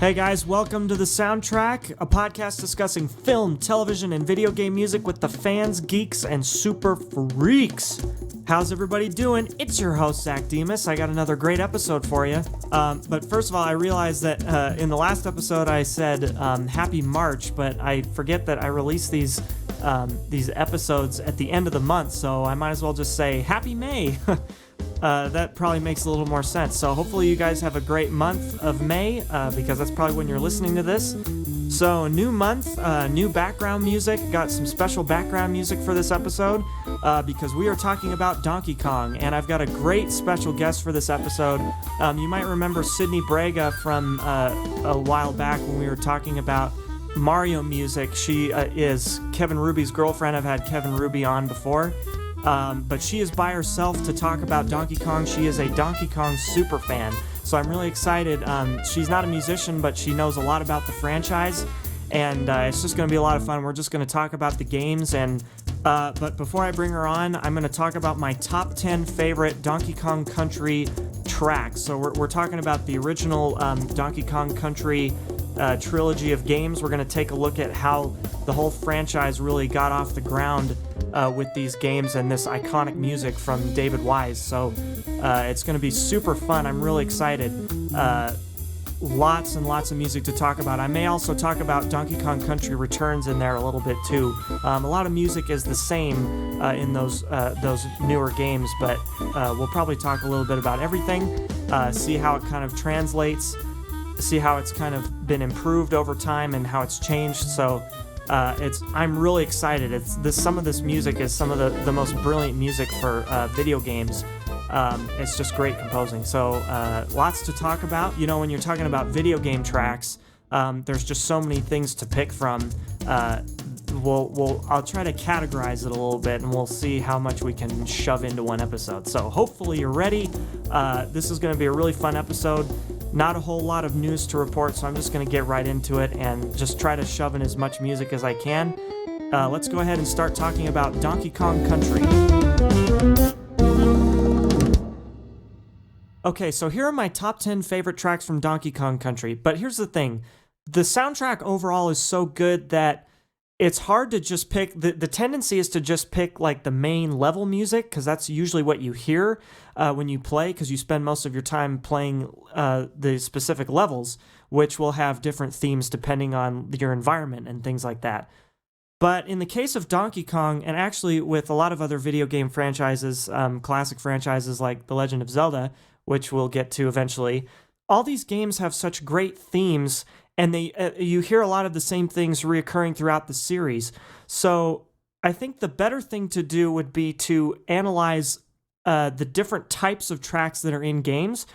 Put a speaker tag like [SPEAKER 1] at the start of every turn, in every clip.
[SPEAKER 1] Hey guys, welcome to The Soundtrack, a podcast discussing film, television, and video game music with the fans, geeks, and super freaks. How's everybody doing? It's your host, Zack. I got another great episode for you. But first of all, I realized that in the last episode I said Happy March, but I forget that I release these episodes at the end of the month, so I might as well just say Happy May. That probably makes a little more sense. So hopefully you guys have a great month of May, because that's probably when you're listening to this. So new month, new background music. Got some special background music for this episode, because we are talking about Donkey Kong, and I've got a great special guest for this episode. You might remember Sydney Brega from a while back when we were talking about Mario music. She is Kevin Ruby's girlfriend. I've had Kevin Ruby on before. But she is by herself to talk about Donkey Kong. She is a Donkey Kong super fan, so I'm really excited. She's not a musician, but she knows a lot about the franchise, and it's just going to be a lot of fun. We're just going to talk about the games, and but before I bring her on, I'm going to talk about my top 10 favorite Donkey Kong Country tracks. So we're talking about the original Donkey Kong Country trilogy of games. We're going to take a look at how the whole franchise really got off the ground with these games and this iconic music from David Wise. So it's going to be super fun. I'm really excited. Lots and lots of music to talk about. I may also talk about Donkey Kong Country Returns in there a little bit too. A lot of music is the same in those newer games, but we'll probably talk a little bit about everything, see how it kind of translates, see how it's kind of been improved over time and how it's changed. So I'm really excited. Some of this music is some of the most brilliant music for video games. It's just great composing. So lots to talk about. You know, when you're talking about video game tracks, there's just so many things to pick from. I'll try to categorize it a little bit, and we'll see how much we can shove into one episode. So hopefully you're ready. This is going to be a really fun episode. Not a whole lot of news to report, so I'm just going to get right into it and just try to shove in as much music as I can. Let's go ahead and start talking about Donkey Kong Country. Okay, so here are my top 10 favorite tracks from Donkey Kong Country, but here's the thing. The soundtrack overall is so good that it's hard to just pick. The tendency is to just pick like the main level music, because that's usually what you hear when you play, because you spend most of your time playing the specific levels, which will have different themes depending on your environment and things like that. But in the case of Donkey Kong, and actually with a lot of other video game franchises, classic franchises like The Legend of Zelda, which we'll get to eventually, all these games have such great themes, and you hear a lot of the same things reoccurring throughout the series. So I think the better thing to do would be to analyze the different types of tracks that are in games.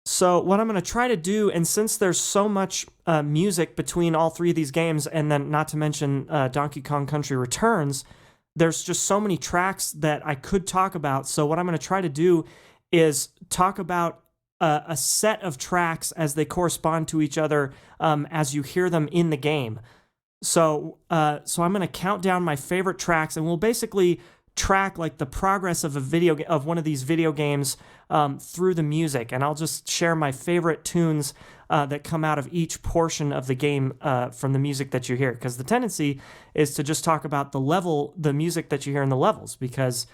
[SPEAKER 1] So what I'm going to try to do, and since there's so much music between all three of these games, and then not to mention Donkey Kong Country Returns, there's just so many tracks that I could talk about. So what I'm going to try to do is talk about a set of tracks as they correspond to each other as you hear them in the game. So I'm going to count down my favorite tracks, and we'll basically track like the progress of of one of these video games through the music, and I'll just share my favorite tunes that come out of each portion of the game from the music that you hear, because the tendency is to just talk about the music that you hear in the levels, because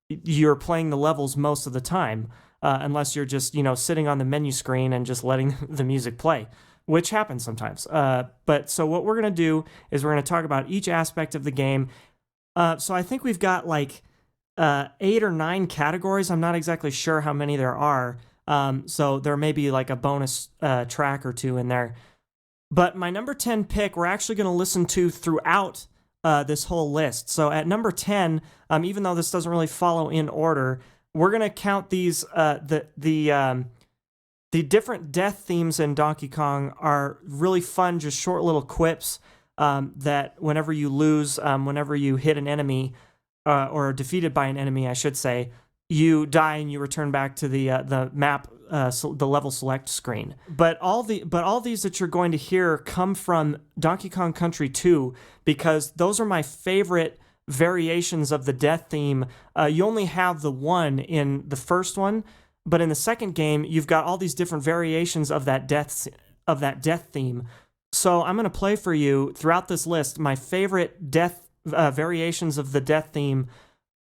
[SPEAKER 1] you're playing the levels most of the time, unless you're just, sitting on the menu screen and just letting the music play, which happens sometimes. But so what we're going to do is we're going to talk about each aspect of the game. So I think we've got like 8 or 9 categories. I'm not exactly sure how many there are. So there may be like a bonus track or two in there. But my number 10 pick, we're actually going to listen to throughout this whole list. So at number 10, even though this doesn't really follow in order, we're going to count these, the different death themes in Donkey Kong are really fun, just short little quips that whenever you lose, whenever you hit an enemy, or are defeated by an enemy, I should say, you die and you return back to the map, the level select screen. But all these that you're going to hear come from Donkey Kong Country 2, because those are my favorite variations of the death theme. You only have the one in the first one, But in the second game, you've got all these different variations of that death theme. So I'm going to play for you throughout this list my favorite death variations of the death theme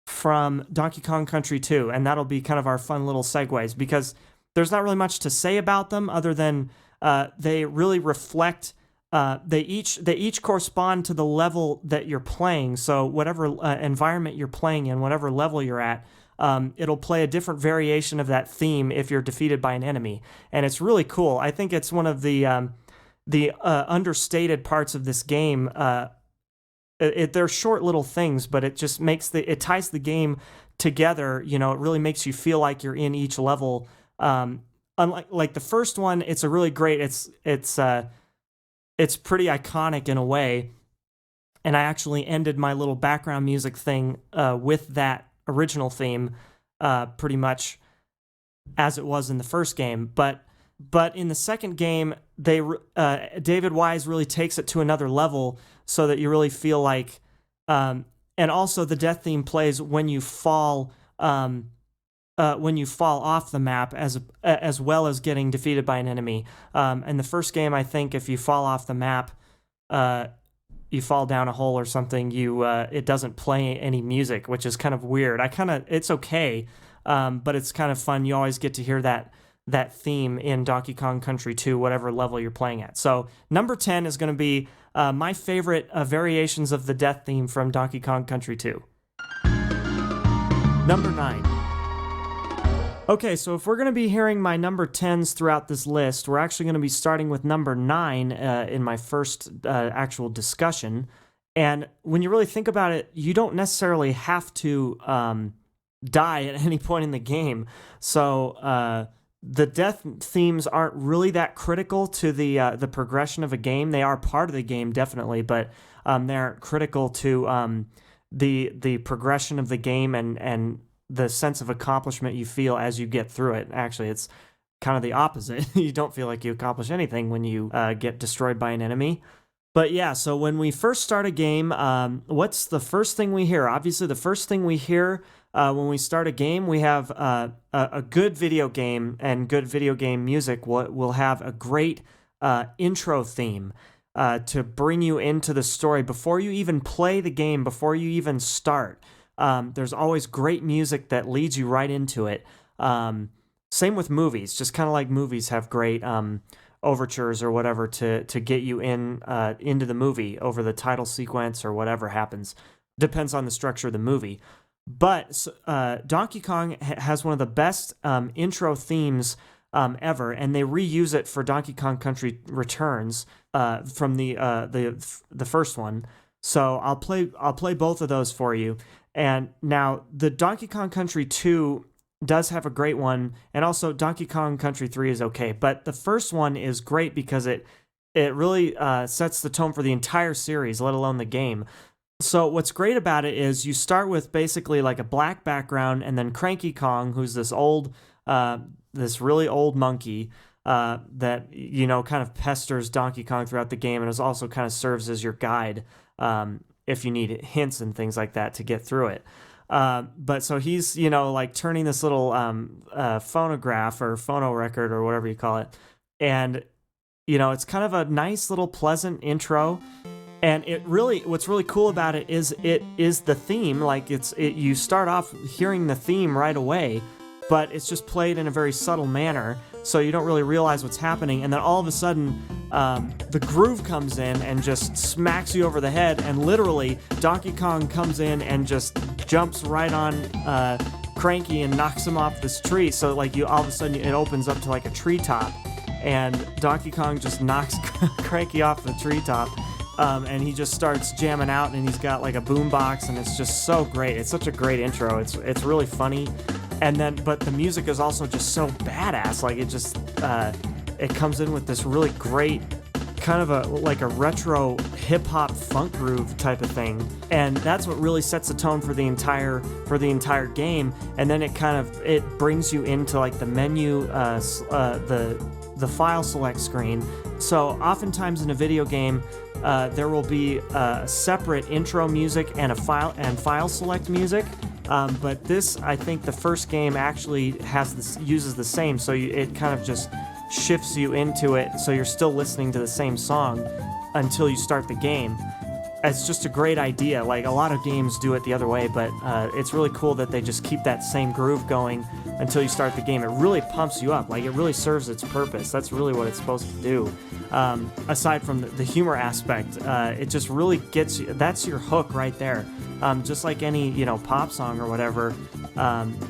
[SPEAKER 1] from Donkey Kong Country 2, and that'll be kind of our fun little segues, because there's not really much to say about them other than they really reflect. They each correspond to the level that you're playing. So whatever environment you're playing in, whatever level you're at, it'll play a different variation of that theme if you're defeated by an enemy, and it's really cool. I think it's one of the understated parts of this game. They're short little things, but it just it ties the game together. You know, it really makes you feel like you're in each level. Unlike like the first one, it's a really great. It's pretty iconic in a way, and I actually ended my little background music thing with that original theme, pretty much as it was in the first game. But in the second game, David Wise really takes it to another level, so that you really feel like, and also the death theme plays when you fall off the map, as well as getting defeated by an enemy. In the first game, I think if you fall off the map, you fall down a hole or something, it doesn't play any music, which is kind of weird. It's okay, but it's kind of fun. You always get to hear that theme in Donkey Kong Country 2, whatever level you're playing at. So number 10 is going to be my favorite variations of the death theme from Donkey Kong Country 2. Number 9. Okay, so if we're going to be hearing my number 10s throughout this list, we're actually going to be starting with number 9 in my first actual discussion. And when you really think about it, you don't necessarily have to die at any point in the game. So the death themes aren't really that critical to the progression of a game. They are part of the game, definitely, but they aren't critical to the progression of the game and the sense of accomplishment you feel as you get through it. Actually, it's kind of the opposite. You don't feel like you accomplish anything when you get destroyed by an enemy. But yeah, so when we first start a game, what's the first thing we hear? Obviously, the first thing we hear when we start a game, we have a good video game, and good video game music will have a great intro theme to bring you into the story before you even play the game, before you even start. There's always great music that leads you right into it. Same with movies, just kind of like movies have great overtures or whatever to get you into the movie over the title sequence or whatever happens. Depends on the structure of the movie. But Donkey Kong has one of the best intro themes ever, and they reuse it for Donkey Kong Country Returns from the first one. So I'll play both of those for you. And now the Donkey Kong Country 2 does have a great one, and also Donkey Kong Country 3 is okay. But the first one is great because it really sets the tone for the entire series, let alone the game. So what's great about it is you start with basically like a black background, and then Cranky Kong, who's this really old monkey that, you know, kind of pesters Donkey Kong throughout the game, and is also kind of serves as your guide if you need hints and things like that to get through it. But so he's, you know, like turning this little phonograph or phono record or whatever you call it. And, you know, it's kind of a nice little pleasant intro. And what's really cool about it is the theme. Like you start off hearing the theme right away, but it's just played in a very subtle manner, so you don't really realize what's happening. And then all of a sudden, the groove comes in and just smacks you over the head, and literally Donkey Kong comes in and just jumps right on Cranky and knocks him off this tree. So like all of a sudden it opens up to like a treetop, and Donkey Kong just knocks Cranky off the treetop. And he just starts jamming out, and he's got like a boombox, and it's just so great. It's such a great intro. It's really funny, but the music is also just so badass. Like it comes in with this really great kind of a retro hip hop funk groove type of thing, and that's what really sets the tone for the entire game. And then it brings you into like the menu, the file select screen. So oftentimes in a video game, there will be separate intro music and file select music, But this, I think the first game actually uses the same, so it kind of just shifts you into it, so you're still listening to the same song until you start the game. It's just a great idea. Like, a lot of games do it the other way, but it's really cool that they just keep that same groove going until you start the game. It really pumps you up. Like, it really serves its purpose. That's really what it's supposed to do. Aside from the humor aspect, it just really gets you. That's your hook right there. Just like any, pop song or whatever,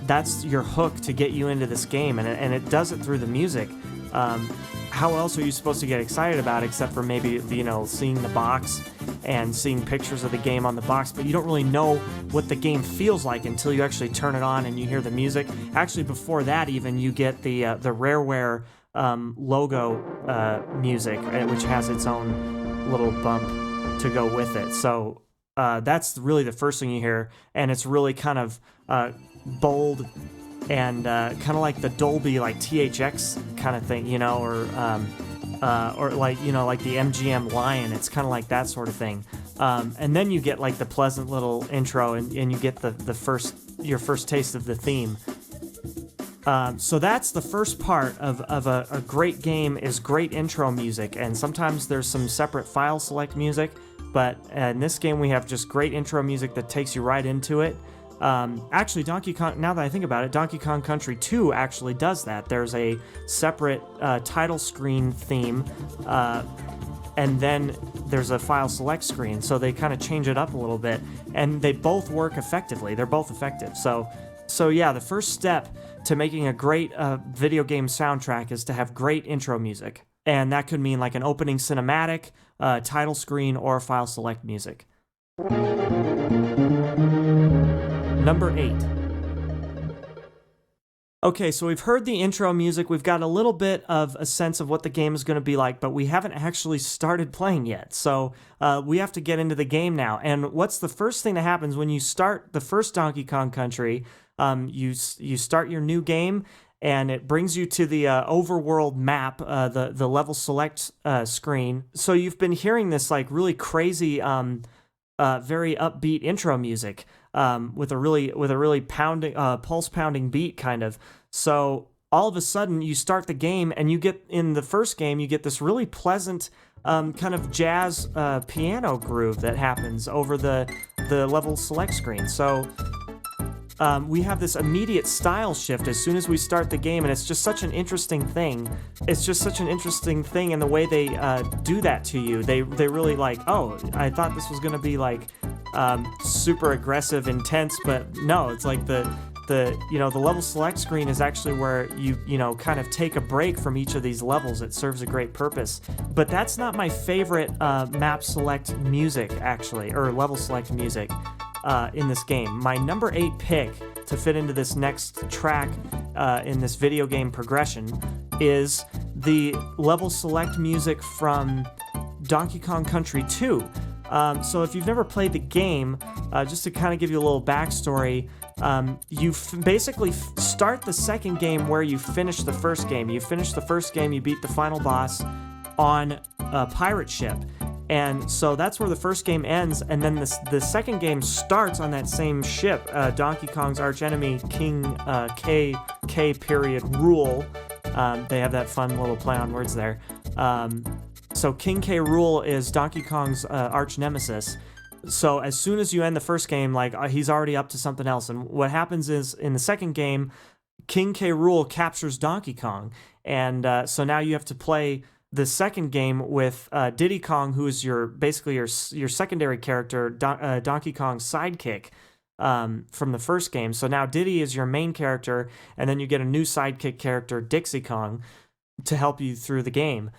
[SPEAKER 1] that's your hook to get you into this game, and it does it through the music. How else are you supposed to get excited about it except for maybe, seeing the box and seeing pictures of the game on the box, but you don't really know what the game feels like until you actually turn it on and you hear the music. Actually, before that even, you get the Rareware logo music, which has its own little bump to go with it. So that's really the first thing you hear, and it's really kind of bold and kind of like the Dolby, like THX kind of thing, or like the MGM Lion. It's kind of like that sort of thing. And then you get like the pleasant little intro, and you get your first taste of the theme. So that's the first part of a great game, is great intro music, and sometimes there's some separate file select music, but in this game we have just great intro music that takes you right into it. Actually, Donkey Kong, now that I think about it, Donkey Kong Country 2 actually does that. There's a separate title screen theme, and then there's a file select screen, so they kind of change it up a little bit, and they both work effectively. They're both effective. So yeah, the first step to making a great video game soundtrack is to have great intro music, and that could mean like an opening cinematic, title screen, or file select music. Number 8. Okay, so we've heard the intro music, we've got a little bit of a sense of what the game is going to be like, but we haven't actually started playing yet, so we have to get into the game now. And what's the first thing that happens when you start the first Donkey Kong Country? You start your new game, and it brings you to the overworld map, the level select screen. So you've been hearing this like really crazy, very upbeat intro music. With a really pounding, pulse pounding beat kind of. So all of a sudden you start the game, and in the first game you get this really pleasant kind of jazz piano groove that happens over the level select screen. So we have this immediate style shift as soon as we start the game, and it's just such an interesting thing. It's just such an interesting thing in the way they do that to you. They really like, oh, I thought this was going to be like super aggressive, intense, but no, it's like the level select screen is actually where you kind of take a break from each of these levels. It serves a great purpose. But that's not my favorite map select music, actually, or level select music in this game. My number 8 pick to fit into this next track in this video game progression is the level select music from Donkey Kong Country 2. So if you've never played the game, just to kind of give you a little backstory, you basically start the second game where you finish the first game. You finish the first game, you beat the final boss on a pirate ship. And so that's where the first game ends, and then the second game starts on that same ship, Donkey Kong's archenemy, King K. Rool. They have that fun little play on words there. So King K. Rool is Donkey Kong's arch nemesis. So as soon as you end the first game, like he's already up to something else. And what happens is in the second game, King K. Rool captures Donkey Kong, and so now you have to play the second game with Diddy Kong, who is basically your secondary character, Donkey Kong's sidekick from the first game. So now Diddy is your main character, and then you get a new sidekick character, Dixie Kong, to help you through the game.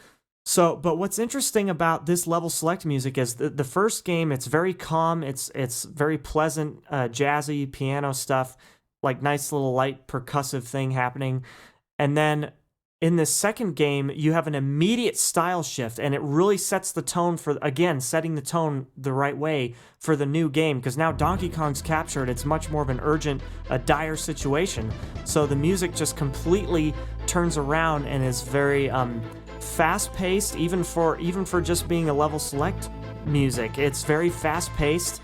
[SPEAKER 1] So, but what's interesting about this level select music is the first game, it's very calm, it's very pleasant, jazzy piano stuff, like nice little light percussive thing happening. And then in this second game, you have an immediate style shift, and it really sets the tone for, again, setting the tone the right way for the new game, because now Donkey Kong's captured. It's much more of an urgent, a dire situation. So the music just completely turns around and is very fast-paced, even for just being a level select music. It's very fast-paced.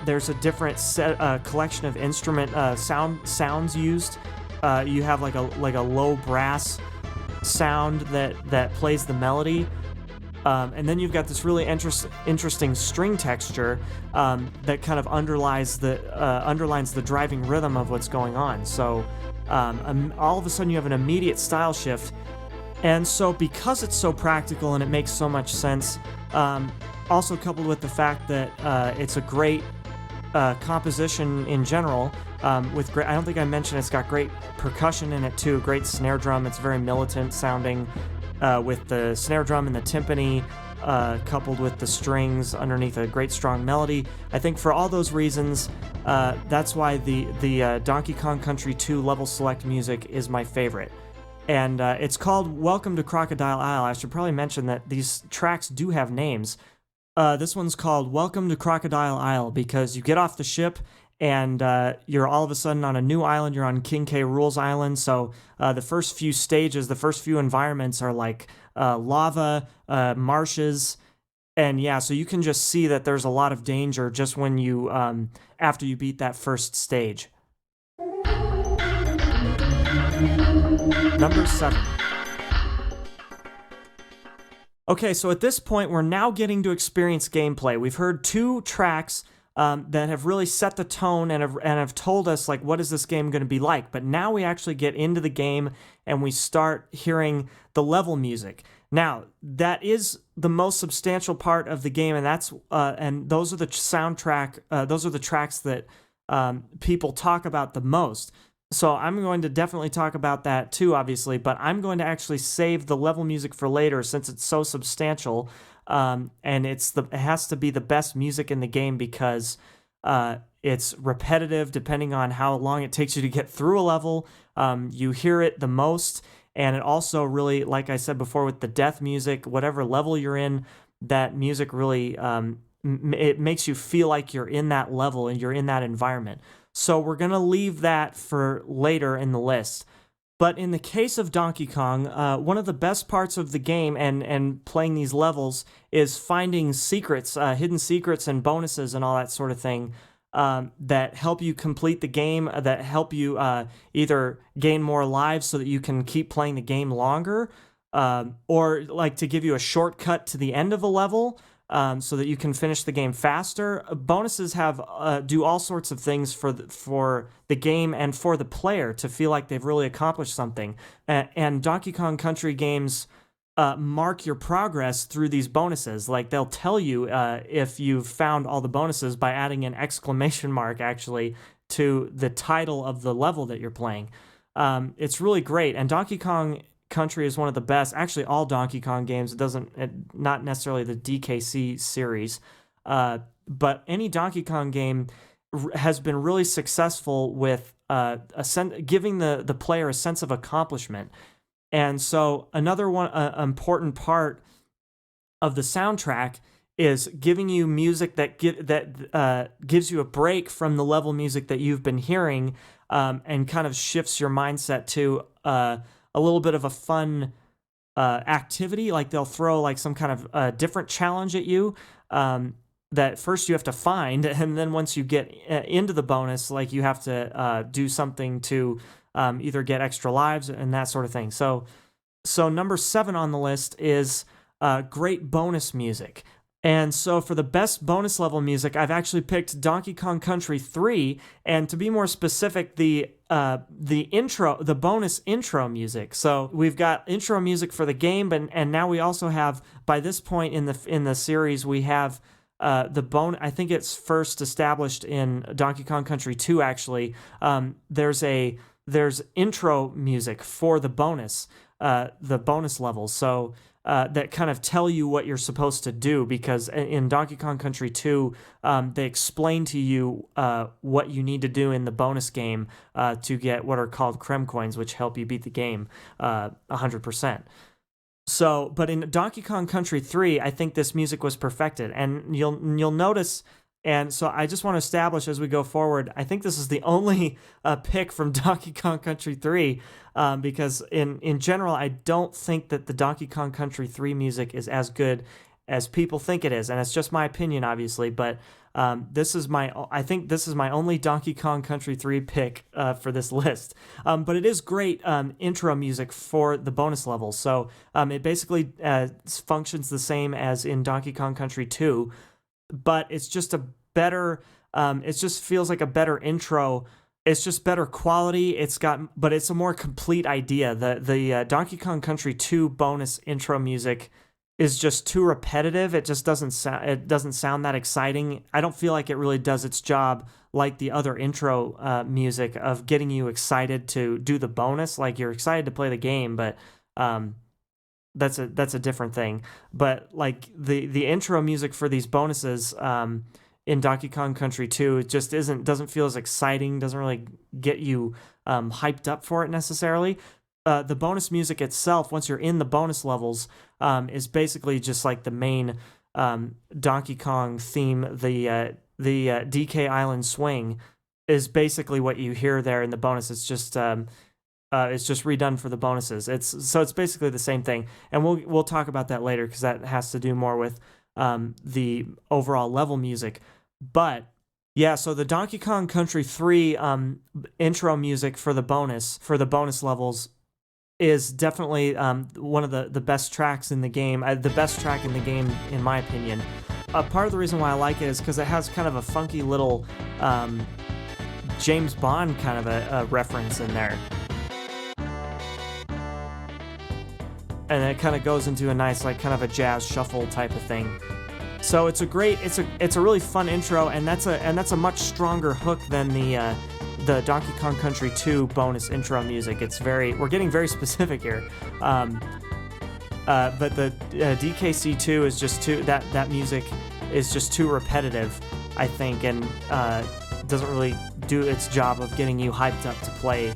[SPEAKER 1] There's a different collection of instrument sounds used. You have like a low brass sound that plays the melody. And then you've got this really interesting string texture that kind of underlines the driving rhythm of what's going on. So all of a sudden you have an immediate style shift. And so because it's so practical and it makes so much sense, also coupled with the fact that it's a great composition in general, I don't think I mentioned it's got great percussion in it too, great snare drum. It's very militant sounding. With the snare drum and the timpani, coupled with the strings underneath a great strong melody. I think for all those reasons, that's why the Donkey Kong Country 2 level select music is my favorite. And it's called Welcome to Crocodile Isle. I should probably mention that these tracks do have names. This one's called Welcome to Crocodile Isle because you get off the ship and you're all of a sudden on a new island. You're on King K. Rool's island, so the first few stages, the first few environments are like lava, marshes, and yeah, so you can just see that there's a lot of danger just when you, after you beat that first stage. Number 7. Okay, so at this point, we're now getting to experience gameplay. We've heard 2 tracks that have really set the tone and have told us like what is this game going to be like. But now we actually get into the game and we start hearing the level music. Now that is the most substantial part of the game, and those are the soundtrack. Those are the tracks that people talk about the most. So I'm going to definitely talk about that too, obviously. But I'm going to actually save the level music for later since it's so substantial. And it has to be the best music in the game because it's repetitive depending on how long it takes you to get through a level. You hear it the most, and it also really, like I said before, with the death music, whatever level you're in, that music really it makes you feel like you're in that level and you're in that environment. So we're gonna leave that for later in the list. But in the case of Donkey Kong, one of the best parts of the game and playing these levels is finding secrets, hidden secrets and bonuses and all that sort of thing that help you complete the game, that help you either gain more lives so that you can keep playing the game longer, or like to give you a shortcut to the end of a level so that you can finish the game faster. Bonuses have do all sorts of things for the game and for the player to feel like they've really accomplished something. And Donkey Kong Country games mark your progress through these bonuses. Like they'll tell you if you've found all the bonuses by adding an exclamation mark actually to the title of the level that you're playing. It's really great. And Donkey Kong Country is one of the best. Actually, all Donkey Kong games. Not necessarily the DKC series, but any Donkey Kong game has been really successful with giving the player a sense of accomplishment. And so another important part of the soundtrack is giving you music that gives you a break from the level music that you've been hearing, and kind of shifts your mindset to a little bit of a fun activity. Like they'll throw like some kind of different challenge at you that first you have to find, and then once you get into the bonus, like you have to do something to either get extra lives and that sort of thing. So number 7 on the list is great bonus music. And so for the best bonus level music, I've actually picked Donkey Kong Country 3, and to be more specific, the bonus intro music. So we've got intro music for the game, and now we also have, by this point in the series, we have I think it's first established in Donkey Kong Country 2 actually. There's intro music for the bonus levels. So that kind of tell you what you're supposed to do, because in Donkey Kong Country 2, they explain to you what you need to do in the bonus game to get what are called Creme Coins, which help you beat the game 100%. So, but in Donkey Kong Country 3, I think this music was perfected, and you'll notice. And so I just want to establish as we go forward, I think this is the only pick from Donkey Kong Country 3, because in general, I don't think that the Donkey Kong Country 3 music is as good as people think it is. And it's just my opinion, obviously, but This is I think this is my only Donkey Kong Country 3 pick for this list. But it is great intro music for the bonus levels. So it basically functions the same as in Donkey Kong Country 2, but it's just a better, it just feels like a better intro. It's just better quality. But it's a more complete idea. The Donkey Kong Country 2 bonus intro music is just too repetitive. It just doesn't sound that exciting. I don't feel like it really does its job like the other intro music of getting you excited to do the bonus. Like, you're excited to play the game, but that's a different thing. But like the intro music for these bonuses in Donkey Kong Country 2, it just doesn't feel as exciting, doesn't really get you hyped up for it necessarily. The bonus music itself, once you're in the bonus levels, is basically just like the main Donkey Kong theme. The DK Island Swing is basically what you hear there in the bonus. It's just redone for the bonuses. It's basically the same thing, and we'll talk about that later because that has to do more with the overall level music. But yeah, so the Donkey Kong Country 3 intro music for the bonus levels is definitely one of the best tracks in the game, the best track in the game, in my opinion. Part of the reason why I like it is because it has kind of a funky little James Bond kind of a reference in there. And it kind of goes into a nice, like, kind of a jazz shuffle type of thing. So it's a really fun intro, and that's a much stronger hook than the Donkey Kong Country 2 bonus intro music. We're getting very specific here. But the DKC2 is just that music is just too repetitive, I think, and doesn't really do its job of getting you hyped up to play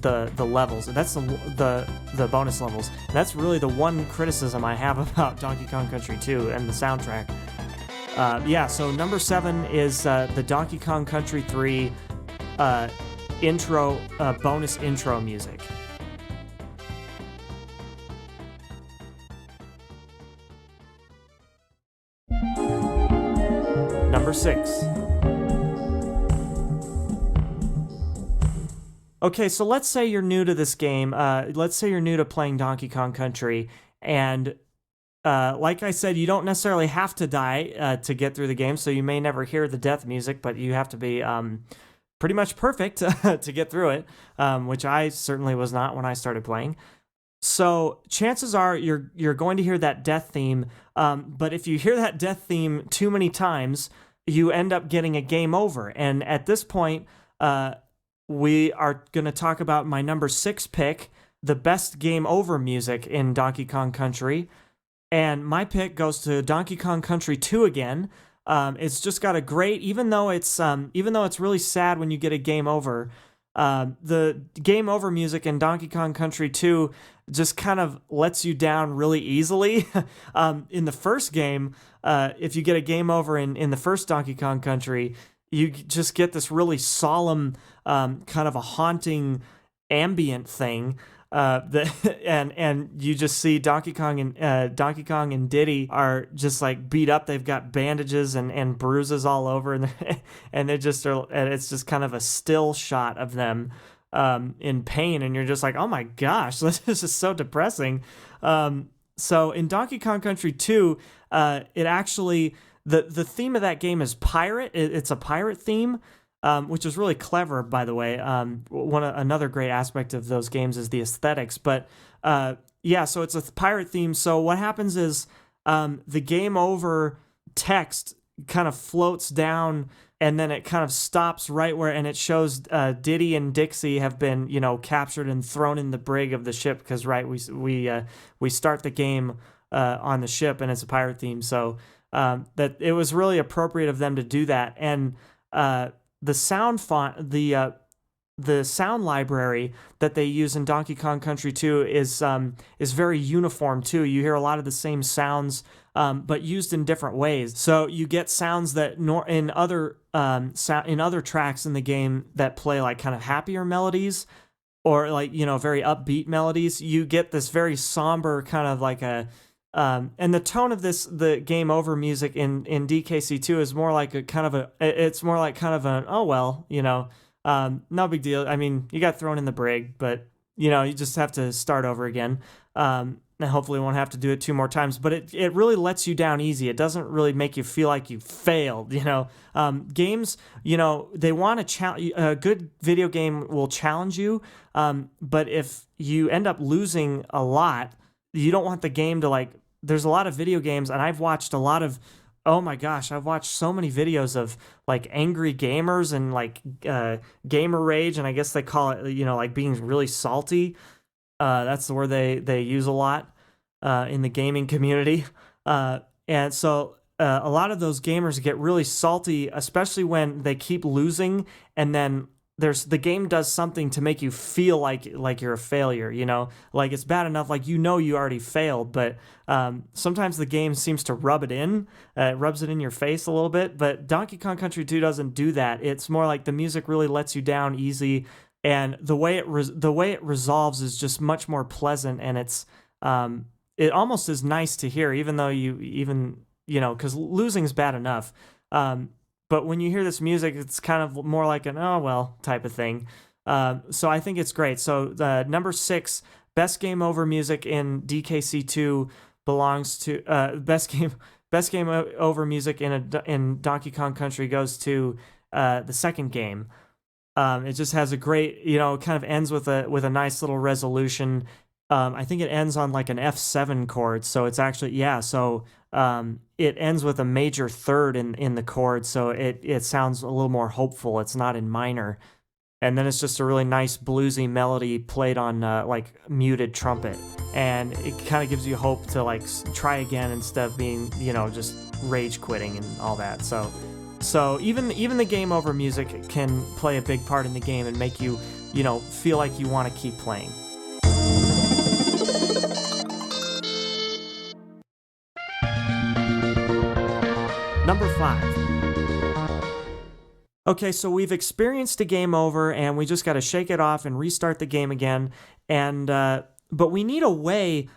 [SPEAKER 1] the levels. That's the bonus levels. And that's really the one criticism I have about Donkey Kong Country 2 and the soundtrack. So number 7 is the Donkey Kong Country 3 bonus intro music. Number 6. Okay, so let's say you're new to this game. Let's say you're new to playing Donkey Kong Country, and like I said, you don't necessarily have to die to get through the game, so you may never hear the death music, but you have to be pretty much perfect to get through it, which I certainly was not when I started playing. So chances are you're going to hear that death theme, but if you hear that death theme too many times, you end up getting a game over. And at this point, we are going to talk about my number 6 pick, the best game over music in Donkey Kong Country. And my pick goes to Donkey Kong Country 2 again. It's just got a great, even though it's really sad when you get a game over, the game over music in Donkey Kong Country 2 just kind of lets you down really easily. In the first game, if you get a game over in the first Donkey Kong Country, you just get this really solemn, kind of a haunting ambient thing. And you just see Donkey Kong and Diddy are just like beat up. They've got bandages and bruises all over, and they just are. And it's just kind of a still shot of them in pain, and you're just like, oh my gosh, this is so depressing. So in Donkey Kong Country 2, it actually the theme of that game is pirate. It's a pirate theme. Which is really clever, by the way. Another great aspect of those games is the aesthetics. But so it's a pirate theme. So what happens is the game over text kind of floats down, and then it kind of stops right where, and it shows Diddy and Dixie have been, captured and thrown in the brig of the ship, because we start the game on the ship, and it's a pirate theme. So that it was really appropriate of them to do that, and the sound font, the sound library that they use in Donkey Kong Country 2 is very uniform too. You hear a lot of the same sounds, but used in different ways. So you get sounds that in other tracks in the game that play like kind of happier melodies, or like very upbeat melodies. You get this very somber kind of like a And the tone of the game over music in DKC2 is more like it's more like kind of an, oh, well, no big deal. I mean, you got thrown in the brig, but, you just have to start over again. And hopefully won't have to do it 2 more times, but it really lets you down easy. It doesn't really make you feel like you failed, Games, they want to challenge. A good video game will challenge you, but if you end up losing a lot, you don't want the game to, there's a lot of video games, and I've watched a lot of, oh my gosh, I've watched so many videos of, angry gamers and, gamer rage, and I guess they call it, being really salty. That's the word they use a lot in the gaming community. And so a lot of those gamers get really salty, especially when they keep losing, and then the game does something to make you feel like you're a failure, it's bad enough, you already failed, but sometimes the game seems to rub it in, rubs it in your face a little bit, but Donkey Kong Country 2 doesn't do that. It's more like the music really lets you down easy, and the way it resolves is just much more pleasant, and it almost is nice to hear, even though because losing is bad enough. But when you hear this music, it's kind of more like an, oh, well, type of thing. So I think it's great. So number 6, best game over music in DKC2 belongs to best game over music in Donkey Kong Country goes to the second game. It just has a great, kind of ends with a nice little resolution. I think it ends on an F7 chord, so it's actually, it ends with a major third in the chord, so it sounds a little more hopeful. It's not in minor. And then it's just a really nice bluesy melody played on muted trumpet, and it kind of gives you hope to try again instead of being just rage quitting and all that. So even the game over music can play a big part in the game and make you feel like you want to keep playing. Number 5. Okay, so we've experienced a game over, and we just got to shake it off and restart the game again. And but we need a way,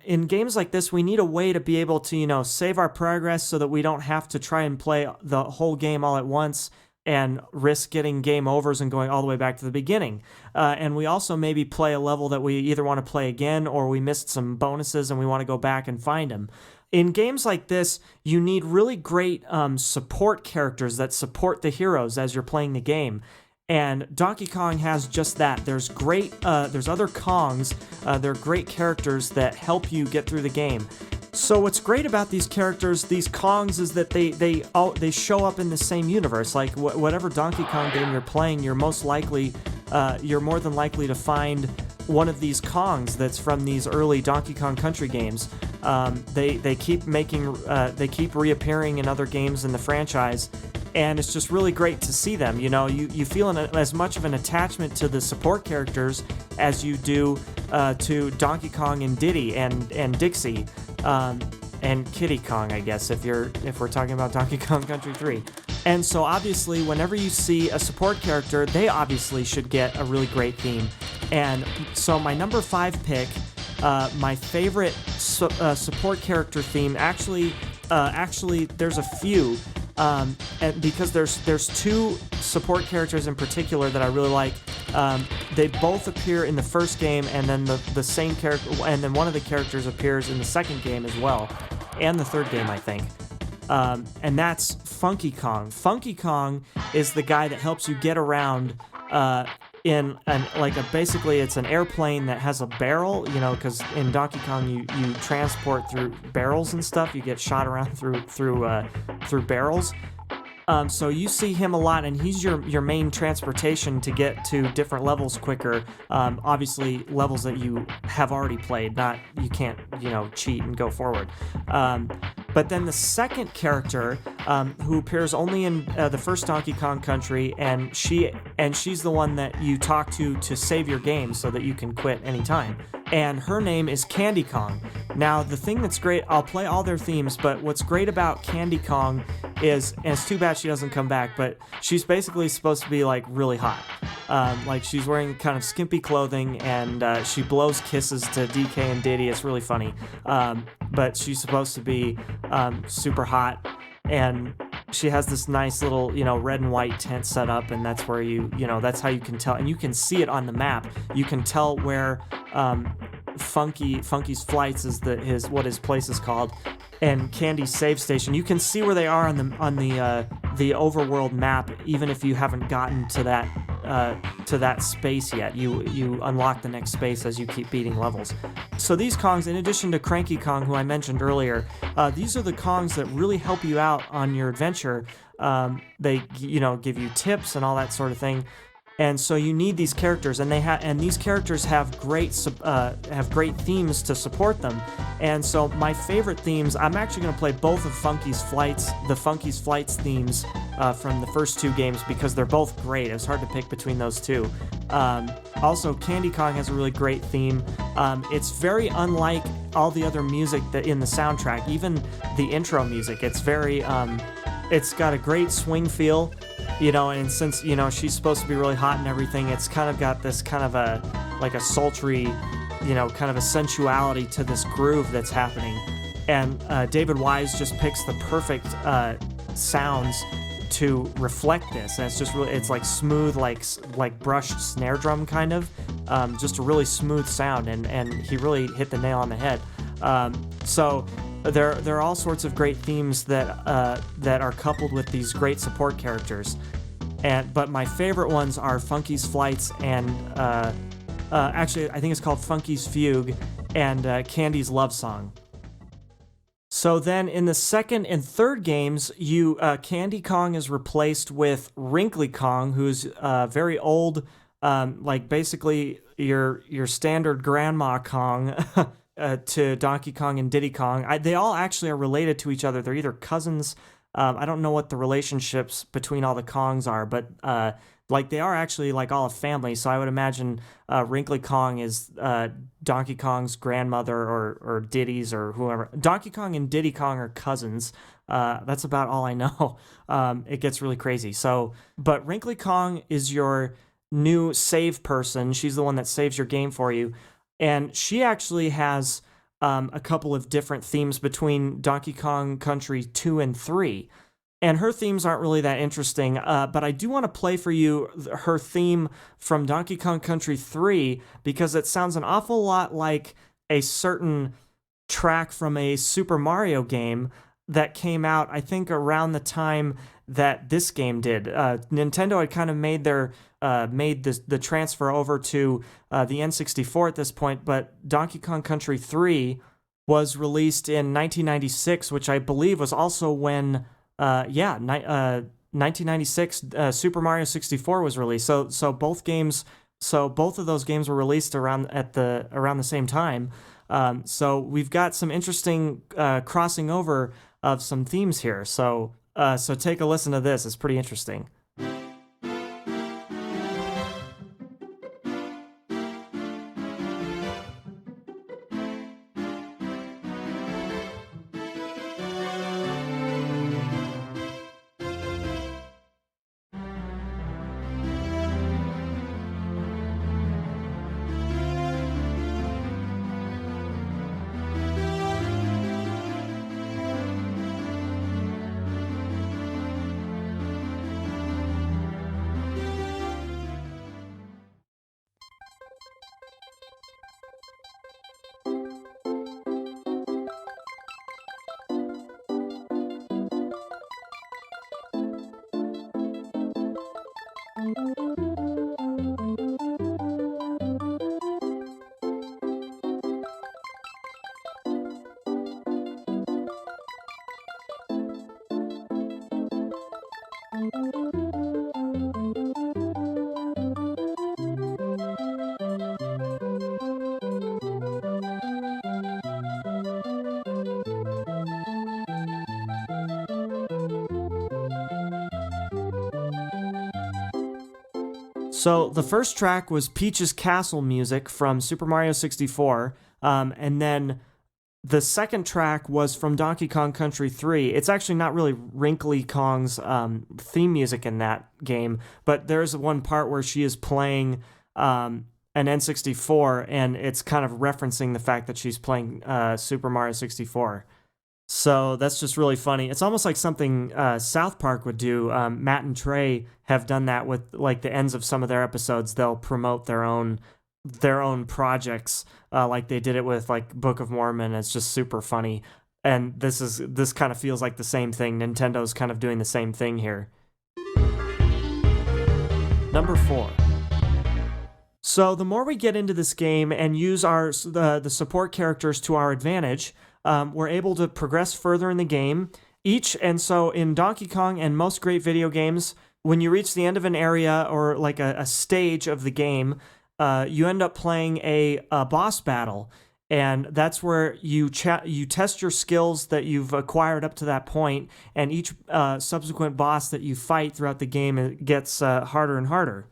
[SPEAKER 1] in games like this, we need a way to be able to, save our progress so that we don't have to try and play the whole game all at once and risk getting game overs and going all the way back to the beginning. And we also maybe play a level that we either want to play again, or we missed some bonuses and we want to go back and find them. In games like this, you need really great support characters that support the heroes as you're playing the game. And Donkey Kong has just that. There's other Kongs. They're great characters that help you get through the game. So what's great about these characters, these Kongs, is that they show up in the same universe. Whatever Donkey Kong game you're playing, you're more than likely to find one of these Kongs that's from these early Donkey Kong Country games. They keep reappearing in other games in the franchise, and it's just really great to see them. You feel as much of an attachment to the support characters as you do to Donkey Kong and Diddy and Dixie, and Kiddy Kong, I guess, if we're talking about Donkey Kong Country 3. And so obviously, whenever you see a support character, they obviously should get a really great theme. And so my number 5 pick, my favorite support character theme, actually there's a few, and because there's 2 support characters in particular that I really like. They both appear in the first game, and then the same character, and then one of the characters appears in the second game as well, and the third game, I think. And that's Funky Kong. Funky Kong is the guy that helps you get around basically it's an airplane that has a barrel, because in Donkey Kong you transport through barrels and stuff. You get shot around through barrels. So you see him a lot, and he's your main transportation to get to different levels quicker. Obviously, levels that you have already played, not you can't cheat and go forward. But then the second character, who appears only in the first Donkey Kong Country, and she's the one that you talk to save your game so that you can quit anytime. And her name is Candy Kong. Now, the thing that's great, I'll play all their themes, but what's great about Candy Kong is, and it's too bad she doesn't come back, but she's basically supposed to be really hot. Like she's wearing kind of skimpy clothing, and she blows kisses to DK and Diddy. It's really funny. But she's supposed to be super hot, and she has this nice little, red and white tent set up, and that's where that's how you can tell, and you can see it on the map. You can tell where Funky's Flights is what his place is called, and Candy's save station. You can see where they are on the overworld map, even if you haven't gotten to that space yet. You unlock the next space as you keep beating levels. So these Kongs, in addition to Cranky Kong, who I mentioned earlier, these are the Kongs that really help you out on your adventure. They give you tips and all that sort of thing. And so you need these characters, and these characters have great themes to support them. And so my favorite themes, I'm actually going to play both of the Funky's Flights themes from the first two games, because they're both great. It was hard to pick between those two. Also, Candy Kong has a really great theme. It's very unlike all the other music that in the soundtrack, even the intro music. It's very, it's got a great swing feel. And since, she's supposed to be really hot and everything, it's kind of got this kind of a sultry, kind of a sensuality to this groove that's happening. And David Wise just picks the perfect sounds to reflect this. And it's like smooth, like brushed snare drum kind of, just a really smooth sound. And he really hit the nail on the head. So there are all sorts of great themes that are coupled with these great support characters, but my favorite ones are Funky's Flights and actually I think it's called Funky's Fugue and Candy's Love Song. So then in the second and third games, Candy Kong is replaced with Wrinkly Kong, who's very old, like basically your standard Grandma Kong. To Donkey Kong and Diddy Kong. They all actually are related to each other. They're either cousins. I don't know what the relationships between all the Kongs are, but they are actually like all a family. So I would imagine Wrinkly Kong is Donkey Kong's grandmother or Diddy's or whoever. Donkey Kong and Diddy Kong are cousins. That's about all I know. It gets really crazy. But Wrinkly Kong is your new save person. She's the one that saves your game for you. And she actually has a couple of different themes between Donkey Kong Country 2 and 3. And her themes aren't really that interesting, but I do want to play for you her theme from Donkey Kong Country 3, because it sounds an awful lot like a certain track from a Super Mario game that came out, I think, around the time that this game did. Nintendo had kind of made the transfer over to the N64 at this point, but Donkey Kong Country 3 was released in 1996, which I believe was also when 1996 Super Mario 64 was released. So both of those games were released around the same time. So we've got some interesting crossing over of some themes here. So take a listen to this. It's pretty interesting. So the first track was Peach's Castle music from Super Mario 64, and then The second track was from Donkey Kong Country 3. It's actually not really Wrinkly Kong's theme music in that game, but there's one part where she is playing an N64, and it's kind of referencing the fact that she's playing Super Mario 64. So that's just really funny. It's almost like something South Park would do. Matt and Trey have done that with like the ends of some of their episodes. They'll promote their own projects, like they did it with like Book of Mormon. It's just super funny. And this kind of feels like the same thing. Nintendo's kind of doing the same thing here. Number 4. So the more we get into this game and use the support characters to our advantage, we're able to progress further in the game. And so in Donkey Kong and most great video games, when you reach the end of an area or like a stage of the game, you end up playing a boss battle. And that's where you test your skills that you've acquired up to that point, and each subsequent boss that you fight throughout the game, it gets harder and harder.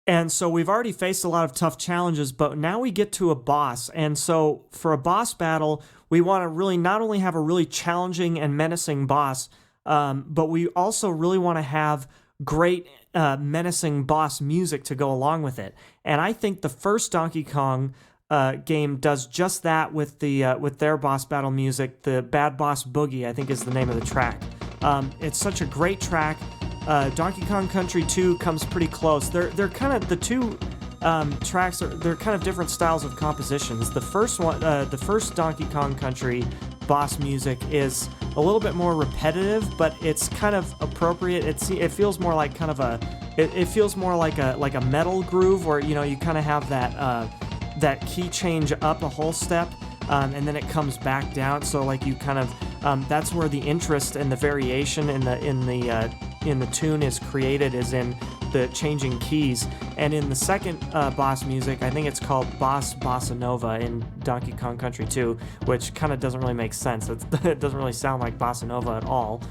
[SPEAKER 1] And so we've already faced a lot of tough challenges, but now we get to a boss. And so for a boss battle, we want to really not only have a really challenging and menacing boss, but we also really want to have great menacing boss music to go along with it. And I think the first Donkey Kong game does just that with their boss battle music. The Bad Boss Boogie, I think, is the name of the track. It's such a great track. Donkey Kong Country 2 comes pretty close. They're kind of the two tracks. They're kind of different styles of compositions. The first Donkey Kong Country boss music is a little bit more repetitive, but it's kind of appropriate. It feels more like kind of it feels more like a metal groove, where you kind of have that key change up a whole step, and then it comes back down. So like you kind of that's where the interest and the variation in the tune is created, is in the changing keys. And in the second boss music, I think it's called Bossa Nova in Donkey Kong Country 2, which kind of doesn't really make sense. It doesn't really sound like Bossa Nova at all.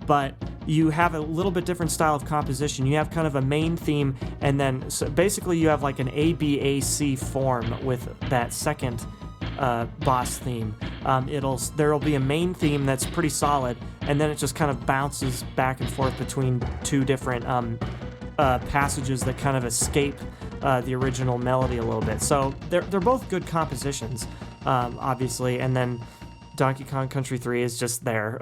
[SPEAKER 1] But you have a little bit different style of composition. You have kind of a main theme, and then so basically you have like an ABAC form with that second boss theme. There'll be a main theme that's pretty solid, and then it just kind of bounces back and forth between two different passages that kind of escape the original melody a little bit. So they're both good compositions, obviously. And then Donkey Kong Country 3 is just there.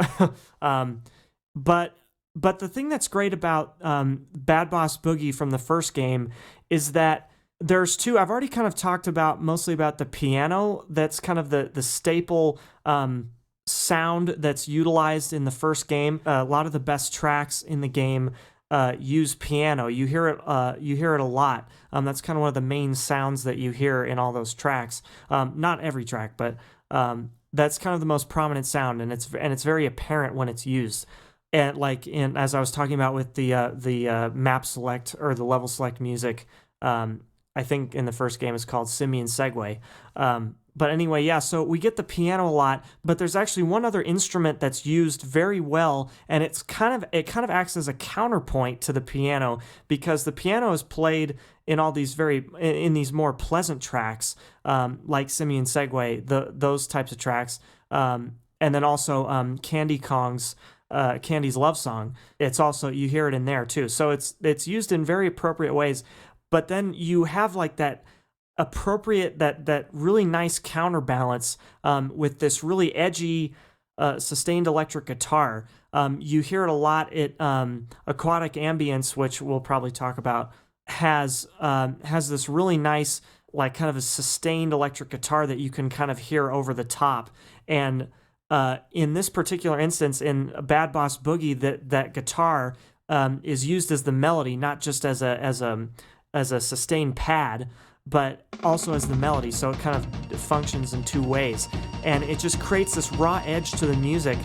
[SPEAKER 1] But the thing that's great about Bad Boss Boogie from the first game is that there's two. I've already kind of talked mostly about the piano. That's kind of the staple sound that's utilized in the first game. A lot of the best tracks in the game use piano. You hear it a lot. That's kind of one of the main sounds that you hear in all those tracks. Not every track, but that's kind of the most prominent sound, and it's very apparent when it's used. And like as I was talking about with the map select or the level select music. I think in the first game it's called Simian Segway. But anyway, yeah, so we get the piano a lot, but there's actually one other instrument that's used very well, and it kind of acts as a counterpoint to the piano, because the piano is played in all these in these more pleasant tracks, like Simian Segway, those types of tracks, and then also Candy's Love Song. It's also, you hear it in there too. So it's used in very appropriate ways. But then you have like that appropriate, that really nice counterbalance with this really edgy sustained electric guitar. You hear it a lot at Aquatic Ambience, which we'll probably talk about, has this really nice, like kind of a sustained electric guitar that you can kind of hear over the top. And in this particular instance, in Bad Boss Boogie, that guitar is used as the melody, not just as a sustained pad, but also as the melody. So it kind of functions in two ways, and it just creates this raw edge to the music.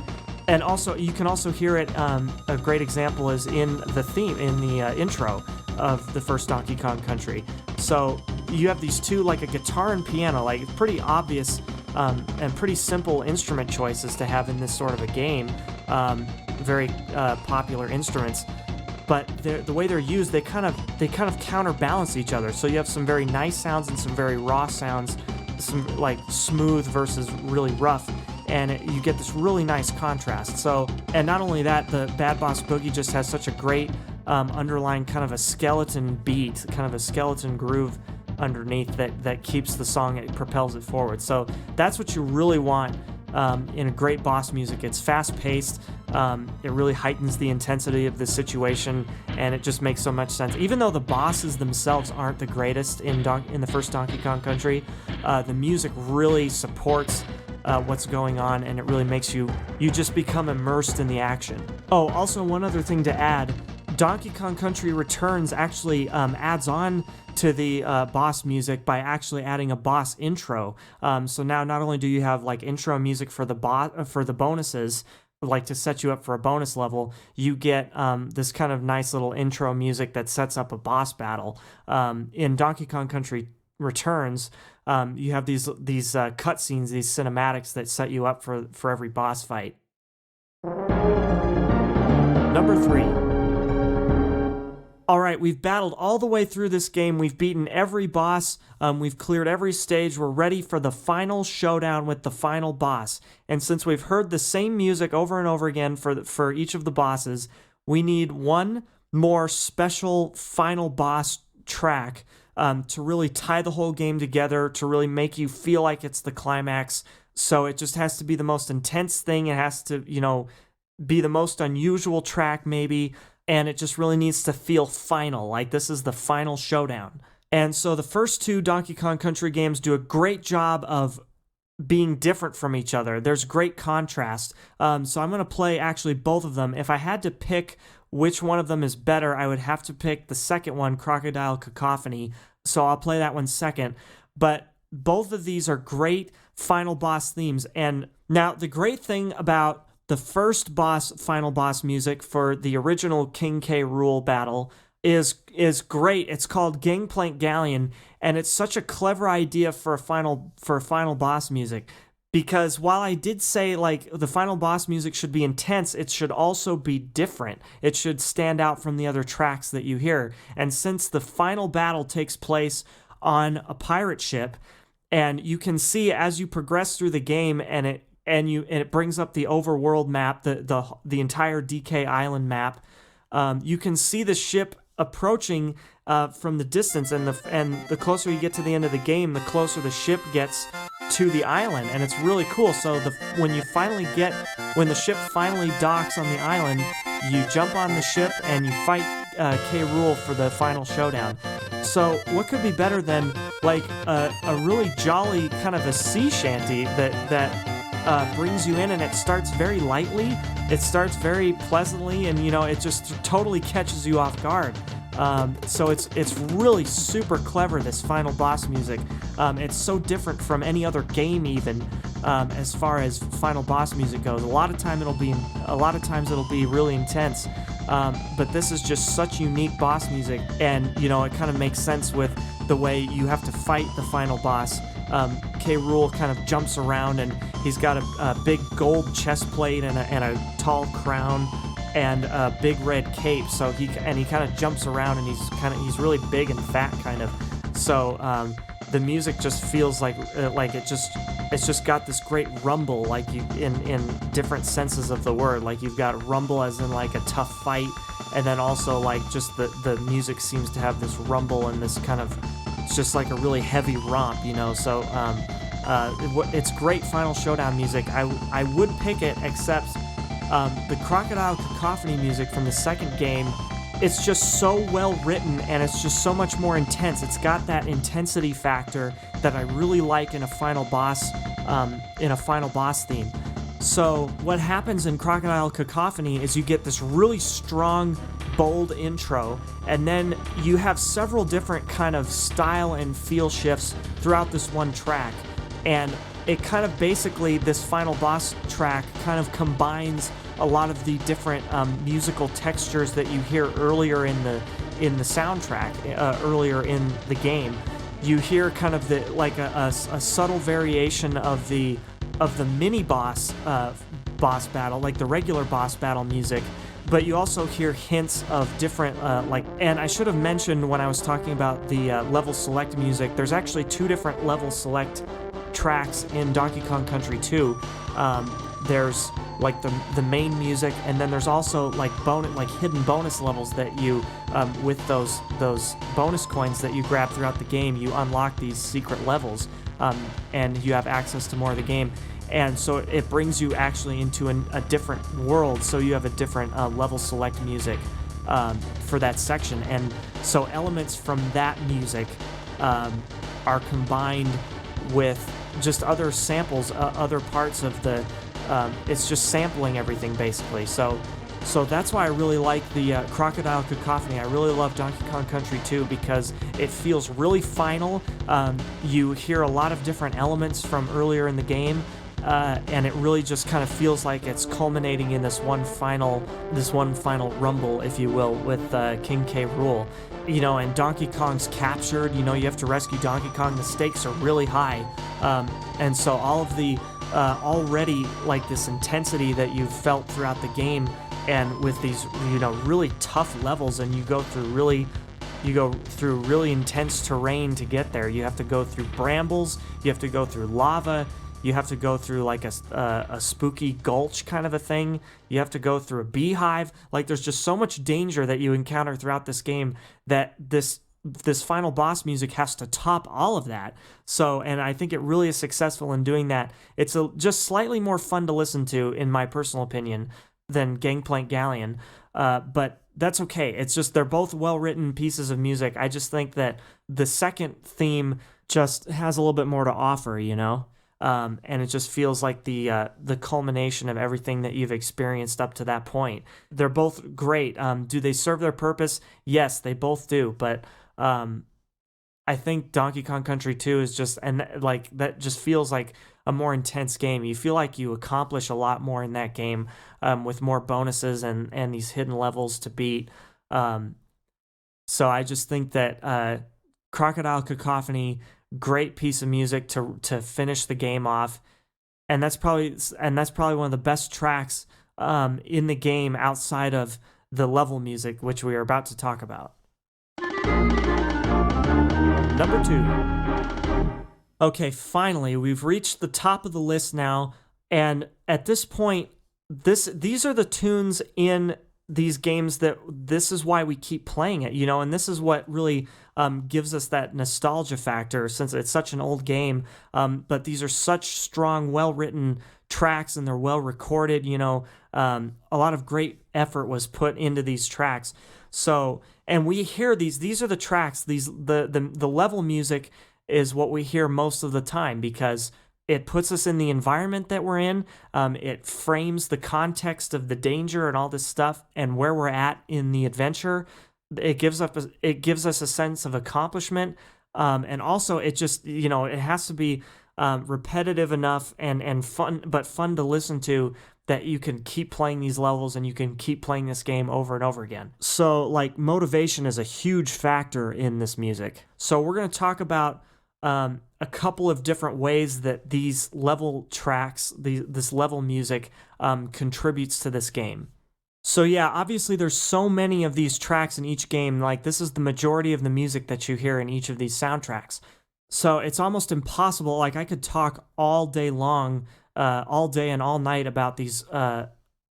[SPEAKER 1] And also, you can also hear it. A great example is in the theme, in the intro of the first Donkey Kong Country. So you have these two, like a guitar and piano, like pretty obvious and pretty simple instrument choices to have in this sort of a game. Very popular instruments. But the way they're used, they kind of counterbalance each other. So you have some very nice sounds and some very raw sounds some like smooth versus really rough, and you get this really nice contrast. So, and not only that, the Bad Boss Boogie just has such a great underlying kind of a skeleton beat, kind of a skeleton groove underneath that keeps the song, it propels it forward. So that's what you really want in a great boss music. It's fast-paced, it really heightens the intensity of the situation, and it just makes so much sense. Even though the bosses themselves aren't the greatest in the first Donkey Kong Country, the music really supports what's going on, and it really makes you just become immersed in the action. Oh, also one other thing to add, Donkey Kong Country Returns actually adds on to the boss music by actually adding a boss intro. So now not only do you have like intro music for the bonuses, like to set you up for a bonus level, you get this kind of nice little intro music that sets up a boss battle. In Donkey Kong Country Returns, you have these cutscenes, these cinematics that set you up for every boss fight. Number 3. All right, we've battled all the way through this game. We've beaten every boss. We've cleared every stage. We're ready for the final showdown with the final boss. And since we've heard the same music over and over again for each of the bosses, we need one more special final boss track to really tie the whole game together, to really make you feel like it's the climax. So it just has to be the most intense thing. It has to, be the most unusual track maybe. And it just really needs to feel final, like this is the final showdown. And so the first two Donkey Kong Country games do a great job of being different from each other. There's great contrast. So I'm going to play actually both of them. If I had to pick which one of them is better, I would have to pick the second one, Crocodile Cacophony. So I'll play that one second. But both of these are great final boss themes. And now the great thing about the first final boss music for the original King K. Rool battle is great. It's called Gangplank Galleon, and it's such a clever idea for a final boss music. Because while I did say like the final boss music should be intense, it should also be different. It should stand out from the other tracks that you hear. And since the final battle takes place on a pirate ship, and you can see as you progress through the game, and it brings up the overworld map, the entire DK Island map. You can see the ship approaching from the distance, and the closer you get to the end of the game, the closer the ship gets to the island, and it's really cool. So when the ship finally docks on the island, you jump on the ship and you fight K. Rool for the final showdown. So what could be better than like a really jolly kind of a sea shanty that brings you in, and it starts very lightly, it starts very pleasantly, and it just totally catches you off guard. So it's really super clever, this final boss music. It's so different from any other game even, as far as final boss music goes. A lot of times it'll be really intense, but this is just such unique boss music, and it kind of makes sense with the way you have to fight the final boss. K. Rool kind of jumps around, and he's got a big gold chest plate and a tall crown and a big red cape. So he kind of jumps around, and he's really big and fat kind of. So the music just feels like it's just got this great rumble, like you in different senses of the word. Like you've got rumble as in like a tough fight, and then also like just the music seems to have this rumble and this kind of. It's just like a really heavy romp, So it's great final showdown music. I would pick it, except the Crocodile Cacophony music from the second game. It's just so well written, and it's just so much more intense. It's got that intensity factor that I really like in a final boss theme. So what happens in Crocodile Cacophony is you get this really strong, bold intro, and then you have several different kind of style and feel shifts throughout this one track, and it kind of basically, this final boss track kind of combines a lot of the different musical textures that you hear earlier in the soundtrack, earlier in the game. You hear kind of a subtle variation of the mini boss battle, like the regular boss battle music. but you also hear hints of different and I should have mentioned when I was talking about the level select music, there's actually two different level select tracks in Donkey Kong Country 2. There's like the main music, and then there's also like hidden bonus levels that you with those bonus coins that you grab throughout the game, you unlock these secret levels, and you have access to more of the game. And so it brings you actually into a different world, so you have a different level select music for that section. And so elements from that music are combined with just other samples, other parts of the... it's just sampling everything, basically. So that's why I really like the Crocodile Cacophony. I really love Donkey Kong Country 2 because it feels really final. You hear a lot of different elements from earlier in the game, and it really just kind of feels like it's culminating in this one final rumble, if you will, with King K. Rool. And Donkey Kong's captured. You have to rescue Donkey Kong. The stakes are really high, and so all of the already like this intensity that you've felt throughout the game, and with these really tough levels, and you go through really intense terrain to get there. You have to go through brambles, you have to go through lava, you have to go through like a spooky gulch kind of a thing. You have to go through a beehive. Like, there's just so much danger that you encounter throughout this game that this final boss music has to top all of that. So, and I think it really is successful in doing that. It's just slightly more fun to listen to, in my personal opinion, than Gangplank Galleon. But that's okay. It's just, they're both well-written pieces of music. I just think that the second theme just has a little bit more to offer, and it just feels like the culmination of everything that you've experienced up to that point. They're both great. Do they serve their purpose? Yes, they both do. But I think Donkey Kong Country 2 is just, and like that just feels like a more intense game. You feel like you accomplish a lot more in that game, with more bonuses and these hidden levels to beat. So I just think that Crocodile Cacophony, great piece of music to finish the game off, and that's probably one of the best tracks in the game outside of the level music, which we are about to talk about. Number 2. Okay, finally, we've reached the top of the list now, and at this point, these are the tunes in these games that this is why we keep playing it, and this is what really gives us that nostalgia factor, since it's such an old game. But these are such strong, well-written tracks, and they're well-recorded. A lot of great effort was put into these tracks. So, and we hear these are the tracks. The level music is what we hear most of the time because it puts us in the environment that we're in. It frames the context of the danger and all this stuff and where we're at in the adventure. It gives us a sense of accomplishment, and also it just it has to be repetitive enough and fun, but fun to listen to, that you can keep playing these levels and you can keep playing this game over and over again. So, like, motivation is a huge factor in this music. So we're going to talk about a couple of different ways that these level tracks, this level music, contributes to this game. So yeah, obviously there's so many of these tracks in each game. Like, this is the majority of the music that you hear in each of these soundtracks. So it's almost impossible. Like, I could talk all day long, all day and all night about these,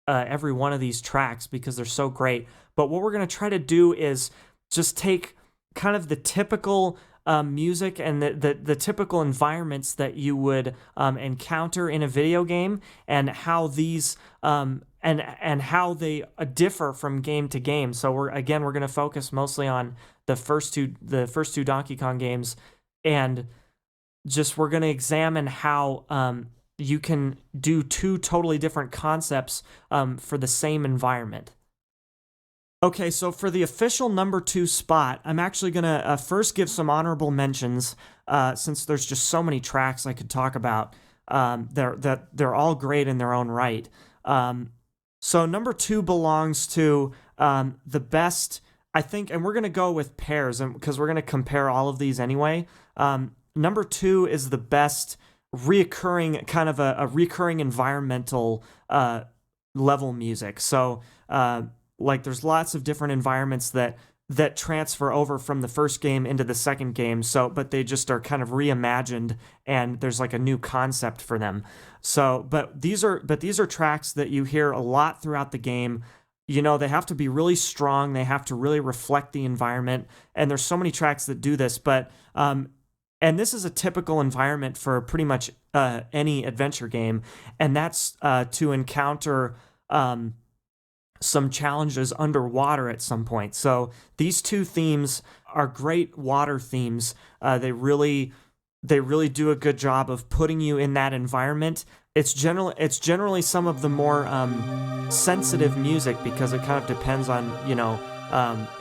[SPEAKER 1] every one of these tracks, because they're so great. But what we're going to try to do is just take kind of the typical music and the typical environments that you would encounter in a video game, and how these and how they differ from game to game. So we're going to focus mostly on the first two Donkey Kong games, and just we're going to examine how you can do two totally different concepts for the same environment. Okay, so for the official number 2 spot, I'm actually going to first give some honorable mentions, since there's just so many tracks I could talk about. They're all great in their own right. So number 2 belongs to the best, I think, and we're going to go with pairs, because we're going to compare all of these anyway. Number 2 is the best reoccurring, kind of a recurring environmental level music. So there's lots of different environments that transfer over from the first game into the second game. So, but they just are kind of reimagined, and there's like a new concept for them. So, but these are tracks that you hear a lot throughout the game. You know, they have to be really strong. They have to really reflect the environment. And there's so many tracks that do this, but, and this is a typical environment for pretty much any adventure game, and that's to encounter some challenges underwater at some point. So these two themes are great water themes. They really do a good job of putting you in that environment. It's generally some of the more sensitive music, because it kind of depends on, you know,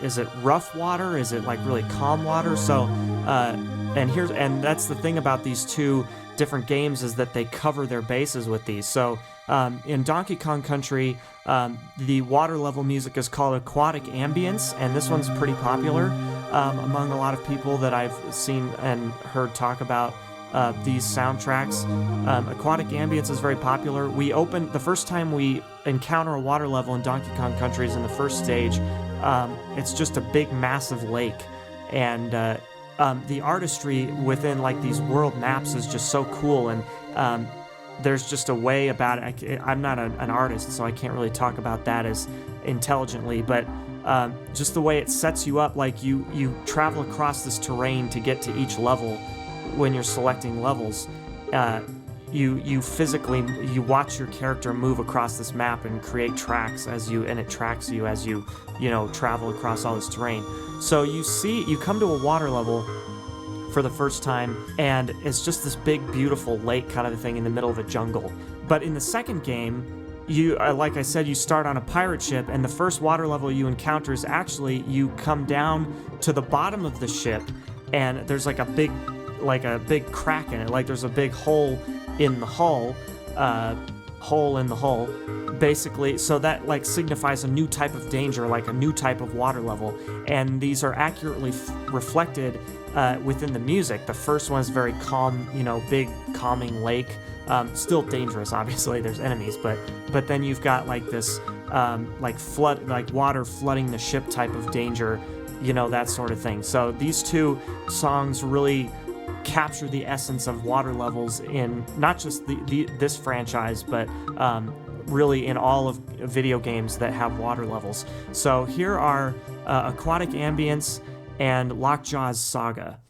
[SPEAKER 1] is it rough water? Is it like really calm water? So, and that's the thing about these two different games, is that they cover their bases with these. So, in Donkey Kong Country, the water level music is called Aquatic Ambience, and this one's pretty popular among a lot of people that I've seen and heard talk about these soundtracks. Aquatic Ambience is very popular. The first time we encounter a water level in Donkey Kong Country is in the first stage. It's just a big, massive lake, and the artistry within like these world maps is just so cool, and there's just a way about it. I'm not an artist, so I can't really talk about that as intelligently, but just the way it sets you up, like you travel across this terrain to get to each level. When you're selecting levels, you physically watch your character move across this map and create tracks and it tracks you as you travel across all this terrain. So you come to a water level for the first time, and it's just this big, beautiful lake kind of a thing in the middle of a jungle. But in the second game, like I said, you start on a pirate ship, and the first water level you encounter is actually, you come down to the bottom of the ship, and there's like a big crack in it, like there's a big hole in the hull, basically, so that like signifies a new type of danger, like a new type of water level, and these are accurately reflected within the music. The first one is very calm, big big lake, still dangerous, obviously there's enemies, but then you've got like this like water flooding the ship type of danger, that sort of thing. So these two songs really capture the essence of water levels in not just this franchise, but really in all of video games that have water levels. So here are Aquatic Ambience and Lockjaw's Saga.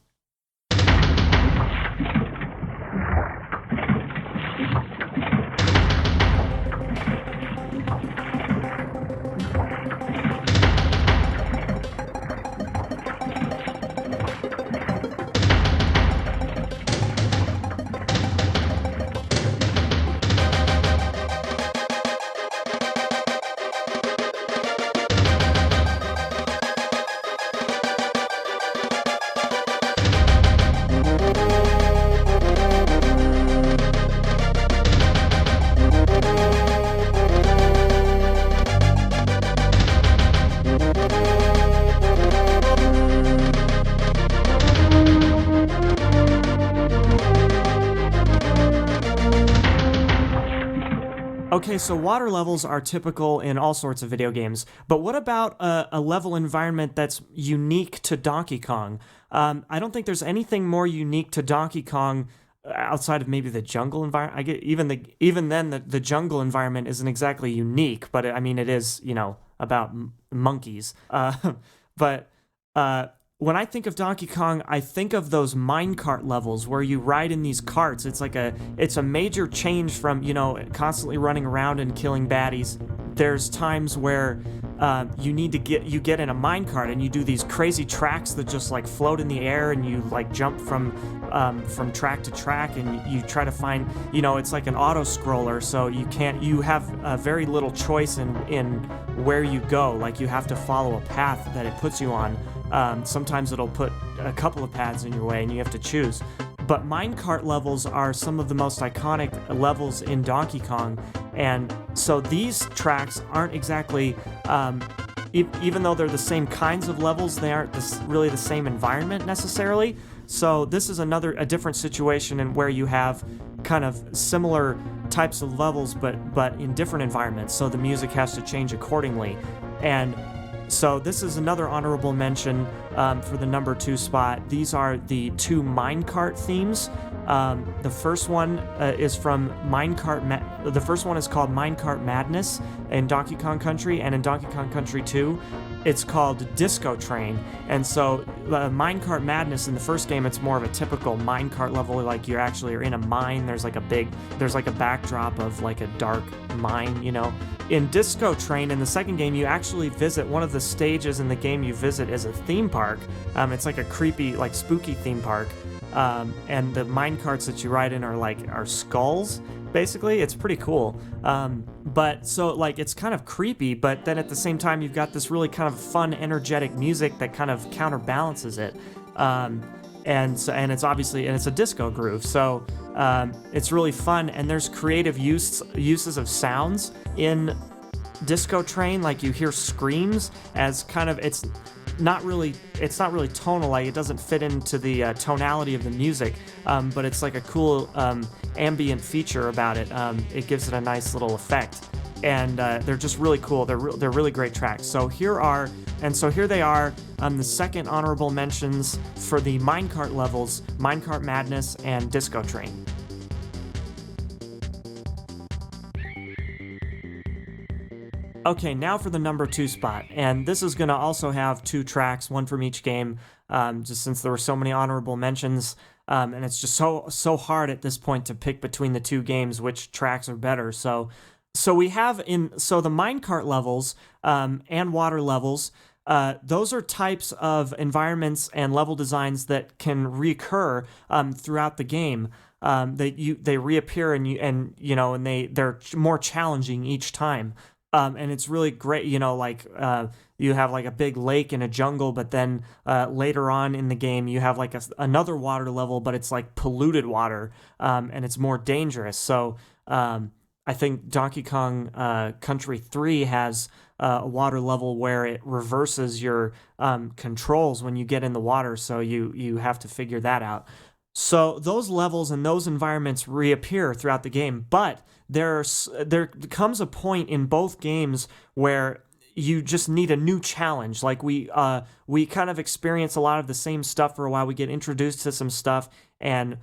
[SPEAKER 1] Okay, so water levels are typical in all sorts of video games, but what about a level environment that's unique to Donkey Kong? I don't think there's anything more unique to Donkey Kong outside of maybe the jungle environment. I get even then the jungle environment isn't exactly unique, but I mean it is, about monkeys. But when I think of Donkey Kong, I think of those minecart levels where you ride in these carts. It's a major change from, constantly running around and killing baddies. There's times where you get in a minecart and you do these crazy tracks that just like float in the air, and you like jump from track to track, and you try to find, it's like an auto scroller, so you have very little choice in where you go. Like you have to follow a path that it puts you on. Sometimes it'll put a couple of paths in your way and you have to choose. But minecart levels are some of the most iconic levels in Donkey Kong, and so these tracks aren't exactly, even though they're the same kinds of levels, they aren't really the same environment necessarily. So this is a different situation in where you have kind of similar types of levels, but in different environments, so the music has to change accordingly. And so this is another honorable mention for the number 2 spot. These are the 2 minecart themes. The first one is from the first one is called Minecart Madness in Donkey Kong Country, and in Donkey Kong Country 2, it's called Disco Train. And so Minecart Madness in the first game, it's more of a typical minecart level, like you're in a mine. There's like a backdrop of like a dark mine, you know. In Disco Train, in the second game, you actually visit one of the stages in the game. You visit is a theme park. It's like a creepy, like spooky theme park. And the minecarts that you ride in are skulls, basically. It's pretty cool. But so like it's kind of creepy, but then at the same time you've got this really kind of fun, energetic music that kind of counterbalances it. And it's a disco groove, so it's really fun. And there's creative uses of sounds in Disco Train, like you hear screams as kind of it's not really tonal, like it doesn't fit into the tonality of the music, but it's like a cool ambient feature about it. It gives it a nice little effect, and they're just really cool. They're really great tracks. So here they are, the second honorable mentions for the minecart levels: Minecart Madness and Disco Train. Okay, now for the number 2 spot, and this is going to also have 2 tracks, one from each game, just since there were so many honorable mentions, and it's just so hard at this point to pick between the 2 games which tracks are better. So we have the minecart levels and water levels. Those are types of environments and level designs that can recur throughout the game. They reappear and they're more challenging each time. And it's really great, you have like a big lake in a jungle, but then later on in the game you have like another water level, but it's like polluted water, and it's more dangerous. So I think Donkey Kong Country 3 has a water level where it reverses your controls when you get in the water, so you have to figure that out. So those levels and those environments reappear throughout the game, but there comes a point in both games where you just need a new challenge. Like we kind of experience a lot of the same stuff for a while. We get introduced to some stuff, and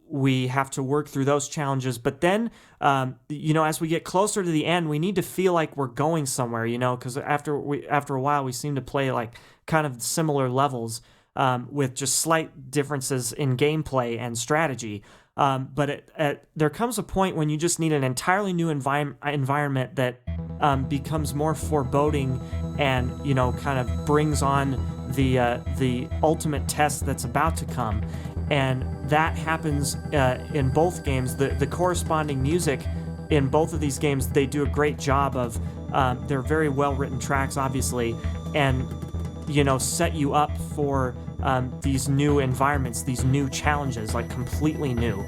[SPEAKER 1] we have to work through those challenges. But then, as we get closer to the end, we need to feel like we're going somewhere, because after a while we seem to play like kind of similar levels. With just slight differences in gameplay and strategy. But there comes a point when you just need an entirely new environment that becomes more foreboding and, kind of brings on the ultimate test that's about to come. And that happens in both games. The corresponding music in both of these games, they do a great job of, they're very well-written tracks, obviously, and, set you up for these new environments, these new challenges, like completely new,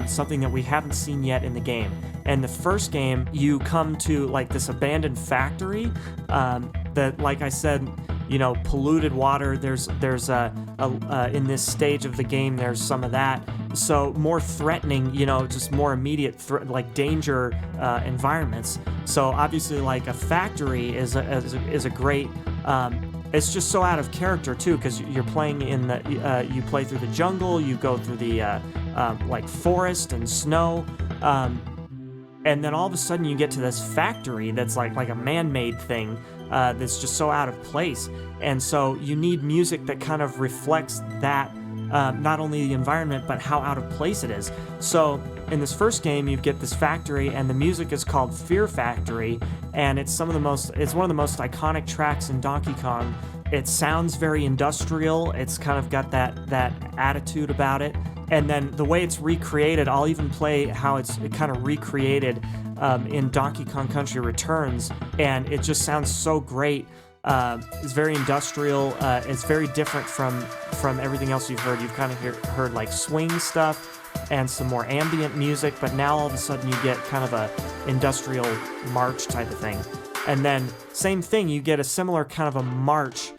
[SPEAKER 1] something that we haven't seen yet in the game. And the first game, you come to like this abandoned factory that, like I said, polluted water. There's in this stage of the game, there's some of that. So more threatening, just more immediate like danger environments. So obviously, like a factory is a great. It's just so out of character too, because you're playing you play through the jungle, you go through the like forest and snow, and then all of a sudden you get to this factory that's like a man-made thing that's just so out of place. And so you need music that kind of reflects that, not only the environment but how out of place it is. So in this first game, you get this factory, and the music is called Fear Factory, and it's one of the most iconic tracks in Donkey Kong. It sounds very industrial. It's kind of got that attitude about it. And then the way it's recreated, I'll even play how it kind of recreated in Donkey Kong Country Returns, and it just sounds so great. It's very industrial. It's very different from everything else you've heard. You've kind of heard like swing stuff and some more ambient music, but now all of a sudden you get kind of a industrial march type of thing. And then same thing, you get a similar kind of a march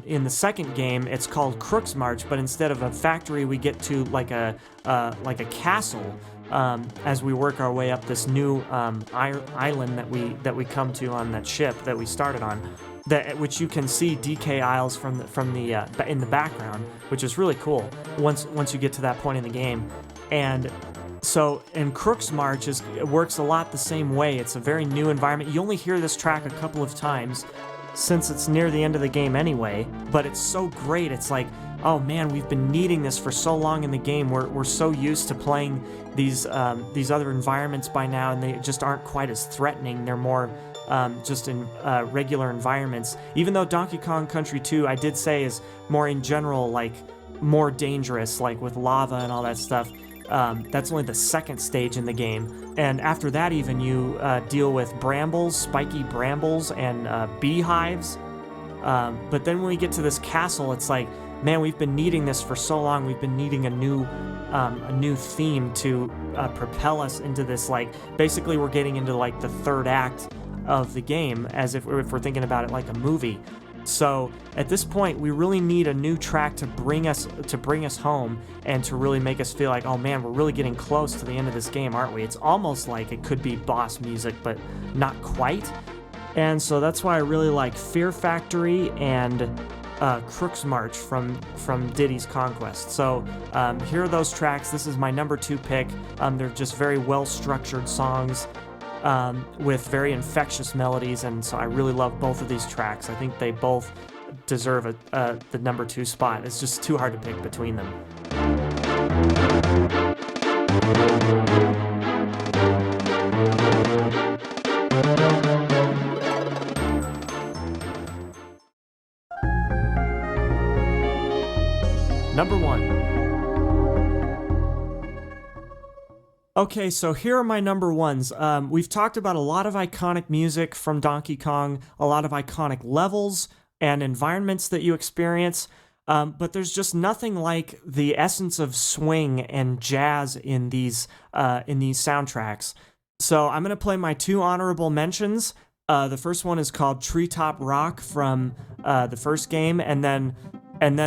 [SPEAKER 1] in the second game. It's called Crook's March, but instead of a factory, we get to like a castle as we work our way up this new island that we come to on that ship that we started on, which you can see decay isles from the in the background, which is really cool once you get to that point in the game. And so, Crook's March works a lot the same way. It's a very new environment. You only hear this track a couple of times since it's near the end of the game anyway, but it's so great. It's like, oh man, we've been needing this for so long in the game. We're so used to playing these other environments by now, and they just aren't quite as threatening. They're more just in regular environments. Even though Donkey Kong Country 2, I did say, is more in general, like, more dangerous, like with lava and all that stuff. That's only the second stage in the game. And after that, even, you deal with brambles, spiky brambles, and beehives. But then when we get to this castle, it's like, man, we've been needing this for so long. We've been needing a new theme to propel us into this, like, basically we're getting into, like, the third act of the game, as if we're thinking about it like a movie. So at this point, we really need a new track to bring us home and to really make us feel like, oh man, we're really getting close to the end of this game, aren't we? It's almost like it could be boss music, but not quite. And so that's why I really like Fear Factory and Crook's March from Diddy's Conquest. So here are those tracks. This is my number 2 pick. They're just very well-structured songs with very infectious melodies, and so I really love both of these tracks. I think they both deserve the number 2 spot. It's just too hard to pick between them. Number 1. Okay, so here are my number 1s. We've talked about a lot of iconic music from Donkey Kong, a lot of iconic levels and environments that you experience, but there's just nothing like the essence of swing and jazz in these soundtracks. So I'm going to play my 2 honorable mentions. The first one is called Treetop Rock from the first game, and then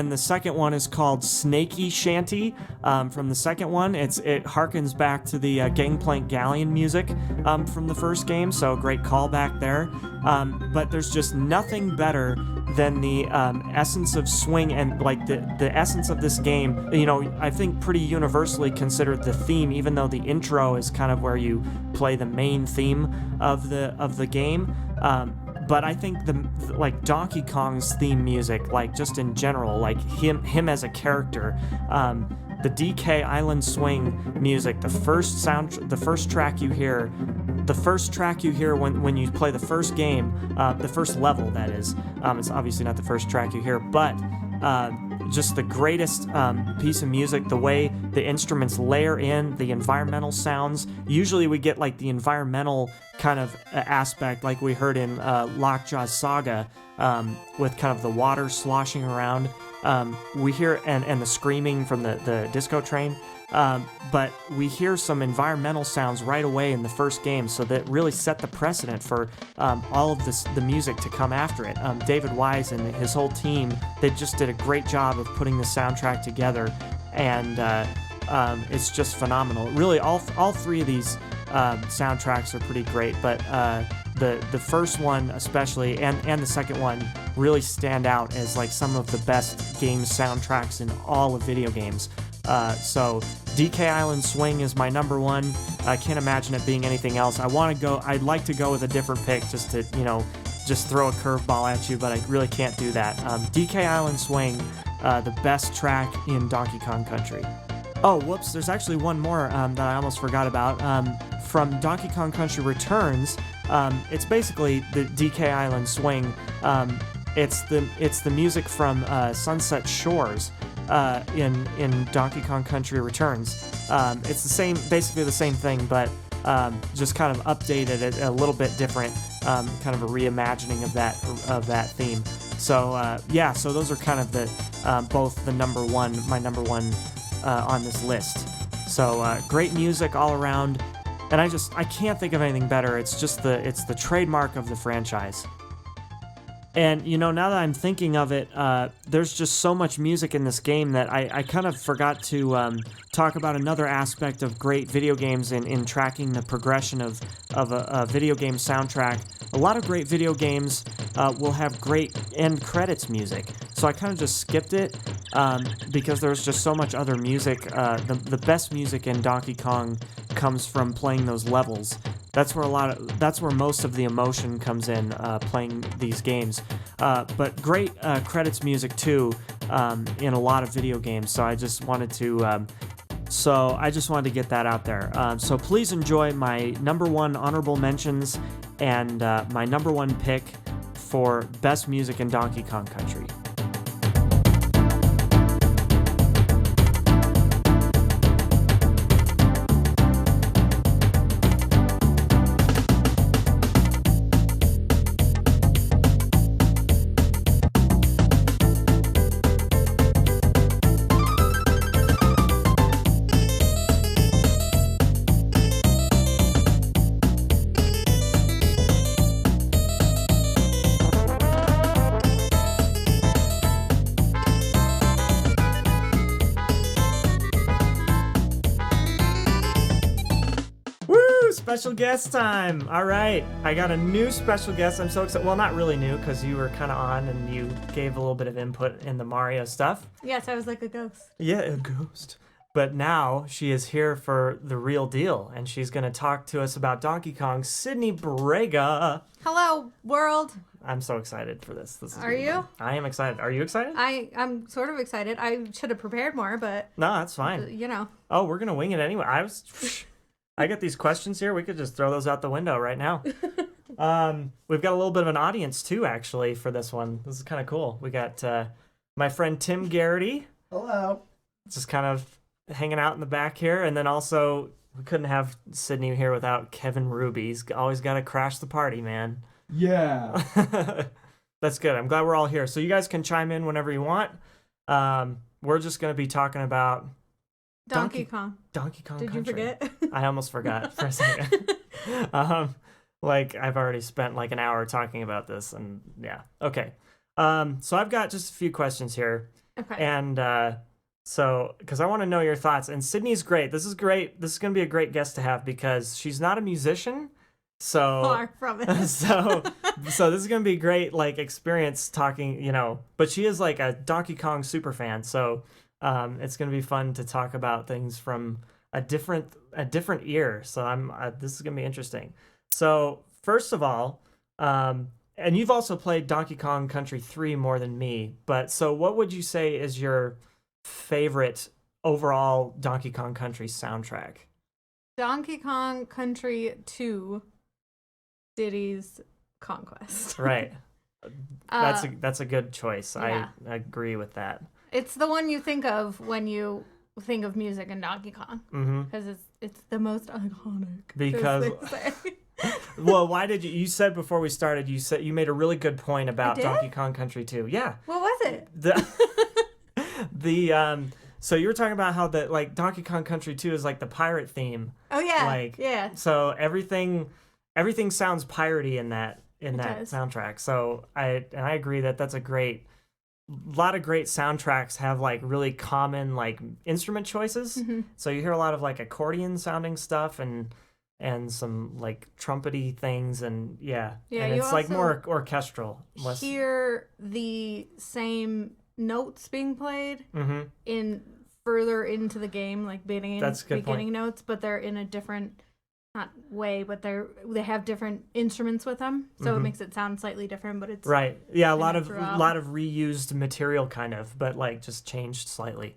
[SPEAKER 1] the second one is called Snaky Shanty from the second one. It harkens back to the Gangplank Galleon music from the first game, so great callback there. But there's just nothing better than the essence of swing and like the essence of this game. You know, I think pretty universally considered the theme, even though the intro is kind of where you play the main theme of the game. But I think like Donkey Kong's theme music, like just in general, like him as a character, the DK Island Swing music, the first track you hear when you play the first game, the first level that is, it's obviously not the first track you hear, but just the greatest piece of music, the way the instruments layer in the environmental sounds. Usually we get like the environmental kind of aspect like we heard in Lockjaw's Saga, with kind of the water sloshing around. We hear and the screaming from the disco train. But we hear some environmental sounds right away in the first game, so that really set the precedent for all of the music to come after it. David Wise and his whole team, they just did a great job of putting the soundtrack together, and it's just phenomenal. Really, all 3 of these soundtracks are pretty great, but the first one especially and the second one really stand out as like some of the best game soundtracks in all of video games. So DK Island Swing is my number 1. I can't imagine it being anything else. I'd like to go with a different pick just to, just throw a curveball at you, but I really can't do that. DK Island Swing, the best track in Donkey Kong Country. Oh, whoops, there's actually one more that I almost forgot about. From Donkey Kong Country Returns, it's basically the DK Island Swing. It's the music from Sunset Shores. In Donkey Kong Country Returns. It's basically the same thing, but just kind of updated, a little bit different, kind of a reimagining of that theme. So so those are kind of both my number 1 on this list. So great music all around, and I can't think of anything better. It's the trademark of the franchise. And, you know, now that I'm thinking of it, there's just so much music in this game that I kind of forgot to talk about another aspect of great video games in tracking the progression of a video game soundtrack. A lot of great video games will have great end credits music. So I kind of just skipped it because there's just so much other music. The best music in Donkey Kong comes from playing those levels. That's where most of the emotion comes in playing these games. But great credits music too in a lot of video games. So I just wanted to get that out there. So please enjoy my number one honorable mentions and my number one pick for best music in Donkey Kong Country. Special guest time. All right. I got a new special guest. I'm so excited. Well, not really new because you were kind of on and you gave a little bit of input in the Mario stuff.
[SPEAKER 2] Yes, I was like a ghost.
[SPEAKER 1] Yeah, a ghost. But now she is here for the real deal and she's going to talk to us about Donkey Kong. Sydney Brega.
[SPEAKER 2] Hello, world.
[SPEAKER 1] I'm so excited for this.
[SPEAKER 2] Are you?
[SPEAKER 1] Fun. I am excited. Are you excited?
[SPEAKER 2] I'm sort of excited. I should have prepared more, but...
[SPEAKER 1] No, that's fine.
[SPEAKER 2] You know.
[SPEAKER 1] Oh, we're going to wing it anyway. I got these questions here. We could just throw those out the window right now. We've got a little bit of an audience, too, actually, for this one. This is kind of cool. We got my friend Tim Garrity.
[SPEAKER 3] Hello.
[SPEAKER 1] Just kind of hanging out in the back here. And then also, we couldn't have Sydney here without Kevin Ruby. He's always got to crash the party, man.
[SPEAKER 3] Yeah.
[SPEAKER 1] That's good. I'm glad we're all here. So you guys can chime in whenever you want. We're just going to be talking about... Donkey Kong
[SPEAKER 2] Did
[SPEAKER 1] Country.
[SPEAKER 2] you forget?
[SPEAKER 1] I almost forgot for a second. Like I've already spent like an hour talking about this, and yeah. Okay. So I've got just a few questions here.
[SPEAKER 2] Okay.
[SPEAKER 1] And so because I want to know your thoughts. And Sydney's great. This is great. This is going to be a great guest to have because she's not a musician. So
[SPEAKER 2] far from it.
[SPEAKER 1] so this is going to be a great like experience talking, you know, but she is like a Donkey Kong super fan. So it's going to be fun to talk about things from a different ear. So this is going to be interesting. So first of all, and you've also played Donkey Kong Country 3 more than me, but so what would you say is your favorite overall Donkey Kong Country soundtrack?
[SPEAKER 2] Donkey Kong Country 2 Diddy's Conquest.
[SPEAKER 1] Right. That's a good choice.
[SPEAKER 2] Yeah.
[SPEAKER 1] I agree with that.
[SPEAKER 2] It's the one you think of when you think of music in Donkey Kong. Because it's the most iconic.
[SPEAKER 1] Because well, why did you said before we started, you made a really good point about Donkey Kong Country 2. Yeah.
[SPEAKER 2] What was it?
[SPEAKER 1] So you were talking about how like Donkey Kong Country 2 is like the pirate theme.
[SPEAKER 2] Oh yeah.
[SPEAKER 1] Like
[SPEAKER 2] yeah.
[SPEAKER 1] So everything sounds piratey in that soundtrack. So I agree that's a lot of great soundtracks have like really common like instrument choices. So you hear a lot of like accordion sounding stuff and some like trumpety things and and it's like more orchestral.
[SPEAKER 2] Hear the same notes being played in further into the game, like beginning notes, but they're in a different not way, but they have different instruments with them, so it makes it sound slightly different. But it's
[SPEAKER 1] right, yeah, a lot of reused material, kind of, but like just changed slightly.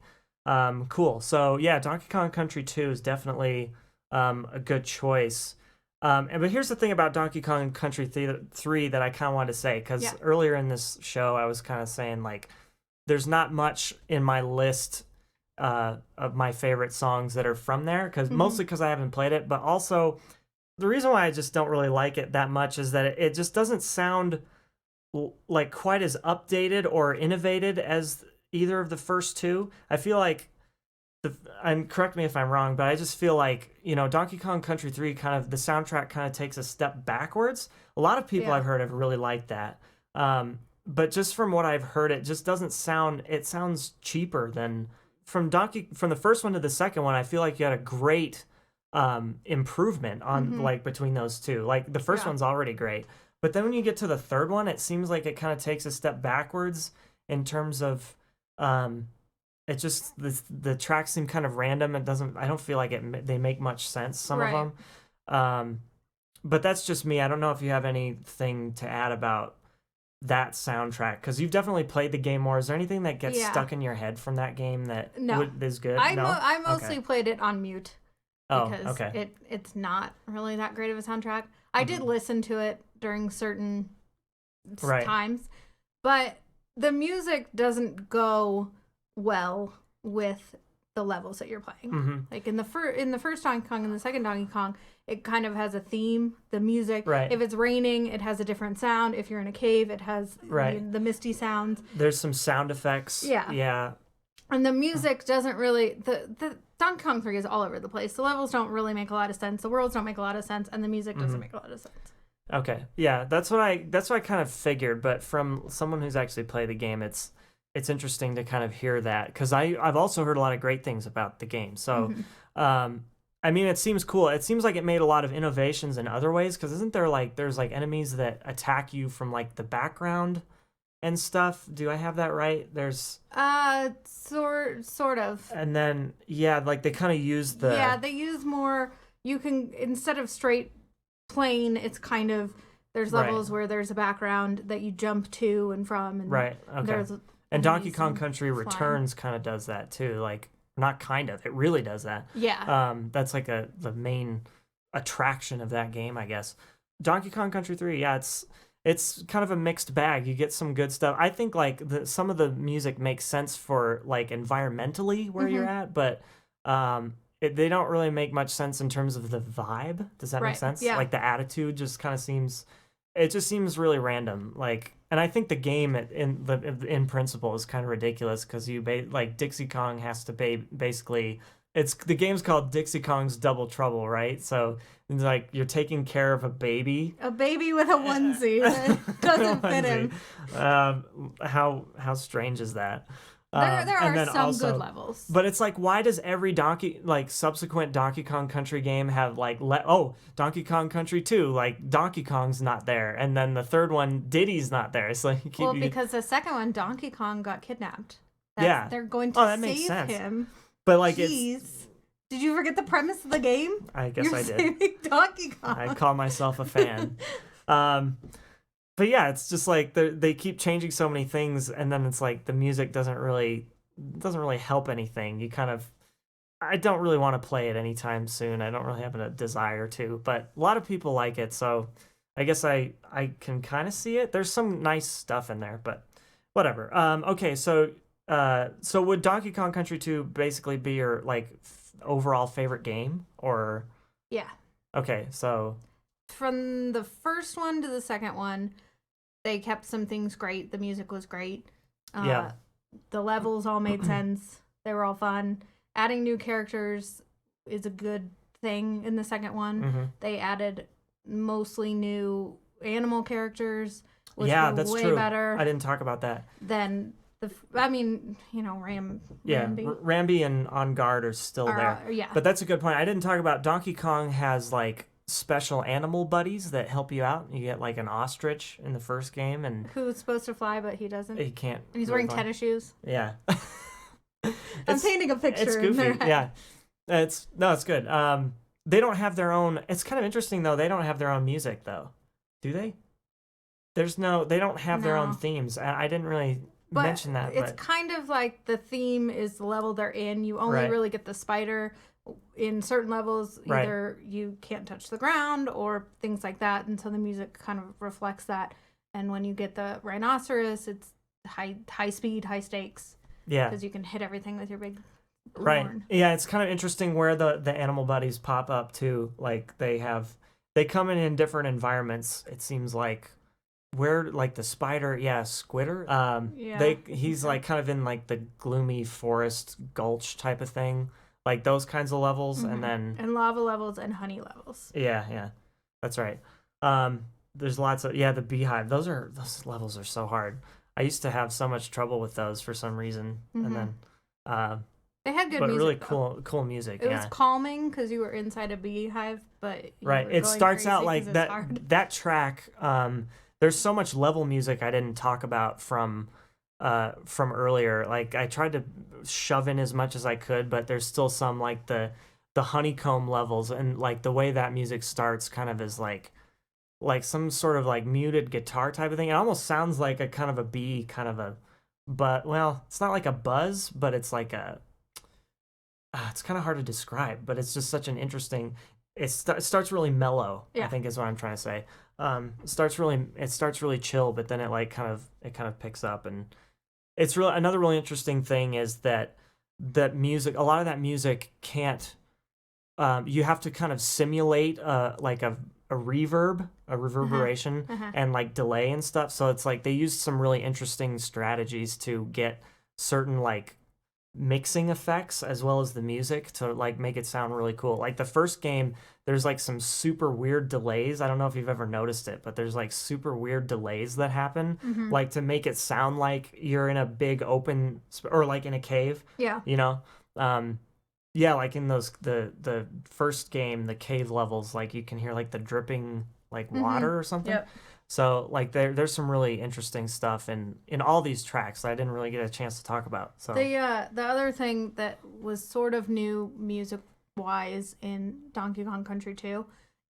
[SPEAKER 1] Cool. So yeah, Donkey Kong Country 2 is definitely a good choice. But here's the thing about Donkey Kong Country 3 that I kind of wanted to say, because earlier in this show I was kind of saying like there's not much in my list of my favorite songs that are from there, because mostly because I haven't played it, but also the reason why I just don't really like it that much is that it just doesn't sound like quite as updated or innovated as either of the first two. I feel like and correct me if I'm wrong, but I just feel like, you know, Donkey Kong Country 3 kind of, the soundtrack kind of takes a step backwards. A lot of people I've heard have really liked that. but just from what I've heard, it just doesn't sound. It sounds cheaper than from the first one to the second one. I feel like you had a great improvement on like between those two. Like the first one's already great, but then when you get to the third one, it seems like it kind of takes a step backwards in terms of it just the tracks seem kind of random. It doesn't. I don't feel like they make much sense. Some of them. But that's just me. I don't know if you have anything to add about that soundtrack, because you've definitely played the game more. Is there anything that gets stuck in your head from that game that is good?
[SPEAKER 2] I mostly played it on mute because
[SPEAKER 1] okay.
[SPEAKER 2] it's not really that great of a soundtrack. I did listen to it during certain times, but the music doesn't go well with the levels that you're playing. Like in the first Donkey Kong and the second Donkey Kong, it kind of has a theme, the music. If it's raining, it has a different sound. If you're in a cave, it has the misty sounds.
[SPEAKER 1] There's some sound effects. Yeah.
[SPEAKER 2] And the music doesn't really... The Donkey Kong 3 is all over the place. The levels don't really make a lot of sense. The worlds don't make a lot of sense. And the music doesn't make a lot of sense.
[SPEAKER 1] Okay. Yeah, that's what I kind of figured. But from someone who's actually played the game, it's interesting to kind of hear that, because I've also heard a lot of great things about the game. So, I mean, it seems cool. It seems like it made a lot of innovations in other ways, because isn't there there's enemies that attack you from like the background and stuff? Do I have that right? There's
[SPEAKER 2] sort of.
[SPEAKER 1] And then like they kind of use
[SPEAKER 2] they use more. You can, instead of straight plane, it's kind of, there's levels where there's a background that you jump to and from, and
[SPEAKER 1] okay. And Donkey Kong Country Returns kind of does that too. Like, not kind of, it really does that.
[SPEAKER 2] Yeah.
[SPEAKER 1] That's like the main attraction of that game, I guess. Donkey Kong Country 3, it's kind of a mixed bag. You get some good stuff. I think like some of the music makes sense for like environmentally where you're at, but they don't really make much sense in terms of the vibe. Does that make sense?
[SPEAKER 2] Yeah.
[SPEAKER 1] Like the attitude just kind of seems really random. Like, and I think the game in principle is kind of ridiculous, because like Dixie Kong has to basically, the game's called Dixie Kong's Double Trouble, right? So it's like you're taking care of a baby
[SPEAKER 2] with a onesie that doesn't fit him.
[SPEAKER 1] How strange is that?
[SPEAKER 2] There are some good levels,
[SPEAKER 1] but it's like, why does every subsequent Donkey Kong Country game have Donkey Kong Country 2, like Donkey Kong's not there, and then the third one Diddy's not there? It's like
[SPEAKER 2] because the second one Donkey Kong got kidnapped. They're going to save him.
[SPEAKER 1] But like,
[SPEAKER 2] did you forget the premise of the game?
[SPEAKER 1] I guess I did.
[SPEAKER 2] Saving Donkey Kong.
[SPEAKER 1] I call myself a fan. But yeah, it's just like they keep changing so many things, and then it's like the music doesn't really help anything. I don't really want to play it anytime soon. I don't really have a desire to, but a lot of people like it, so I guess I can kind of see it. There's some nice stuff in there, but whatever. Okay, so would Donkey Kong Country 2 basically be your like overall favorite game, or?
[SPEAKER 2] Yeah.
[SPEAKER 1] Okay, so
[SPEAKER 2] from the first one to the second one, they kept some things great. The music was great. The levels all made sense. They were all fun. Adding new characters is a good thing in the second one. They added mostly new animal characters, which were
[SPEAKER 1] that's
[SPEAKER 2] way
[SPEAKER 1] true.
[SPEAKER 2] better.
[SPEAKER 1] I didn't talk about that.
[SPEAKER 2] Than Rambi.
[SPEAKER 1] Rambi and On Guard are still there. But that's a good point. I didn't talk about Donkey Kong has like special animal buddies that help you out. You get like an ostrich in the first game, and
[SPEAKER 2] who's supposed to fly, but he doesn't.
[SPEAKER 1] He can't.
[SPEAKER 2] And he's wearing tennis shoes.
[SPEAKER 1] Yeah.
[SPEAKER 2] I'm painting a picture.
[SPEAKER 1] It's goofy. Yeah. It's good. They don't have their own. It's kind of interesting though. They don't have their own music though, do they? They don't have their own themes. I didn't really mention that.
[SPEAKER 2] It's kind of like the theme is the level they're in. You only really get the spider in certain levels. Either you can't touch the ground or things like that, and so the music kind of reflects that. And when you get the rhinoceros, it's high speed, high stakes.
[SPEAKER 1] Yeah,
[SPEAKER 2] because you can hit everything with your big
[SPEAKER 1] horn. Yeah, it's kind of interesting where the animal buddies pop up too. Like they come in different environments. It seems like where like the spider, Squitter. He's like kind of in like the gloomy forest gulch type of thing. Like those kinds of levels, and lava levels and honey levels. Yeah, that's right. there's lots of the beehive. Those levels are so hard. I used to have so much trouble with those for some reason, and then
[SPEAKER 2] they had good
[SPEAKER 1] but
[SPEAKER 2] music.
[SPEAKER 1] Really
[SPEAKER 2] though.
[SPEAKER 1] cool music.
[SPEAKER 2] It was calming because you were inside a beehive, but
[SPEAKER 1] it starts out like that track. There's so much level music I didn't talk about from earlier. Like I tried to shove in as much as I could, but there's still some like the honeycomb levels, and like the way that music starts kind of is like some sort of like muted guitar type of thing. It almost sounds like a kind of a bee, kind of a, but well, it's not like a buzz, but it's like a. It's kind of hard to describe, but it's just such an interesting. It starts really mellow. I think is what I'm trying to say. It starts really chill, but then it kind of picks up, and it's really another really interesting thing is that music. A lot of that music can't. You have to kind of simulate like a reverberation and like delay and stuff. So it's like they used some really interesting strategies to get certain like mixing effects as well as the music to like make it sound really cool. Like the first game, there's like some super weird delays. I don't know if you've ever noticed it, but there's like super weird delays that happen like to make it sound like you're in a big open or like in a cave.
[SPEAKER 2] Yeah.
[SPEAKER 1] You know? Like in those the first game, the cave levels, like you can hear like the dripping like water or something.
[SPEAKER 2] Yep.
[SPEAKER 1] So like there's some really interesting stuff in all these tracks that I didn't really get a chance to talk about. So
[SPEAKER 2] the other thing that was sort of new music wise in Donkey Kong Country 2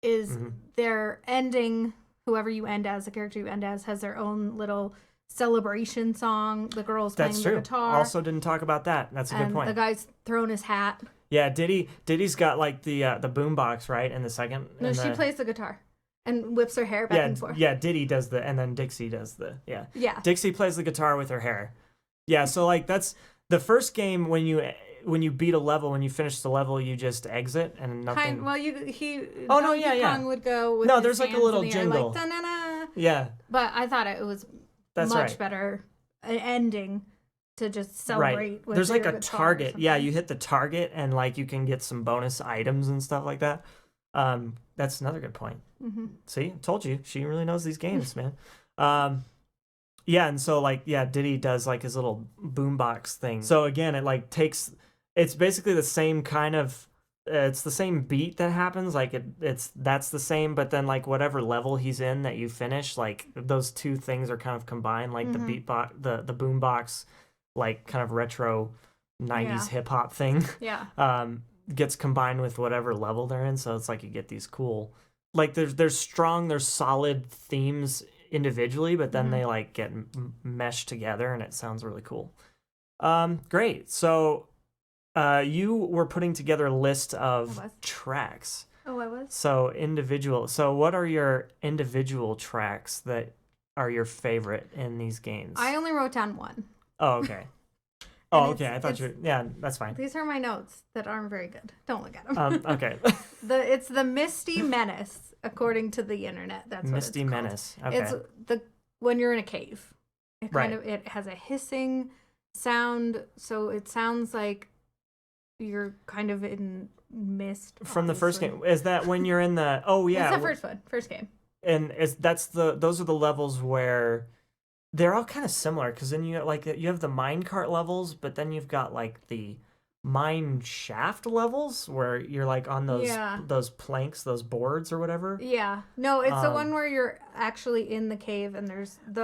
[SPEAKER 2] is their ending. Whoever you end as, the character you end as, has their own little celebration song. The girl's playing the guitar.
[SPEAKER 1] Also didn't talk about that. That's a good point.
[SPEAKER 2] The guy's throwing his hat.
[SPEAKER 1] Yeah, Diddy's got like the boombox, right? In the second.
[SPEAKER 2] No, she plays the guitar and whips her hair back and forth.
[SPEAKER 1] Yeah, Diddy does and then Dixie does
[SPEAKER 2] Yeah.
[SPEAKER 1] Dixie plays the guitar with her hair. Yeah, so like that's the first game when you beat a level, when you finish the level, you just exit and nothing.
[SPEAKER 2] Donkey Kong would go with
[SPEAKER 1] there's like a little jingle.
[SPEAKER 2] Like, da-na-na.
[SPEAKER 1] Yeah.
[SPEAKER 2] But I thought it was much better ending to just celebrate.
[SPEAKER 1] Right.
[SPEAKER 2] With
[SPEAKER 1] there's like a target. Yeah, you hit the target and like you can get some bonus items and stuff like that. That's another good point. See, I told you, she really knows these games, man. And so like Diddy does like his little boombox thing. So again, it like it's basically the same kind of it's the same beat that happens, like that's the same, but then like whatever level he's in that you finish, like those two things are kind of combined, like the beatbox, the boombox, like kind of retro 90s hip hop thing. Gets combined with whatever level they're in, so it's like you get these cool, like there's solid themes individually, but then they like get meshed together and it sounds really cool. Great. So you were putting together a list of tracks.
[SPEAKER 2] Oh, I was?
[SPEAKER 1] So what are your individual tracks that are your favorite in these games?
[SPEAKER 2] I only wrote down one.
[SPEAKER 1] Oh, okay. Oh, okay. I thought that's fine.
[SPEAKER 2] These are my notes that aren't very good. Don't look at them.
[SPEAKER 1] Okay.
[SPEAKER 2] It's the Misty Menace, according to the internet. That's what
[SPEAKER 1] Misty
[SPEAKER 2] it's called.
[SPEAKER 1] Menace. Okay.
[SPEAKER 2] It's when you're in a cave. It has a hissing sound, so it sounds like you're kind of in mist.
[SPEAKER 1] From the first game. Is that when you're in the? Oh yeah.
[SPEAKER 2] It's the first game.
[SPEAKER 1] And those are the levels where they're all kind of similar, because then you have the minecart levels, but then you've got like the mine shaft levels where you're like on those planks, those boards or whatever.
[SPEAKER 2] Yeah. No, it's the one where you're actually in the cave and there's the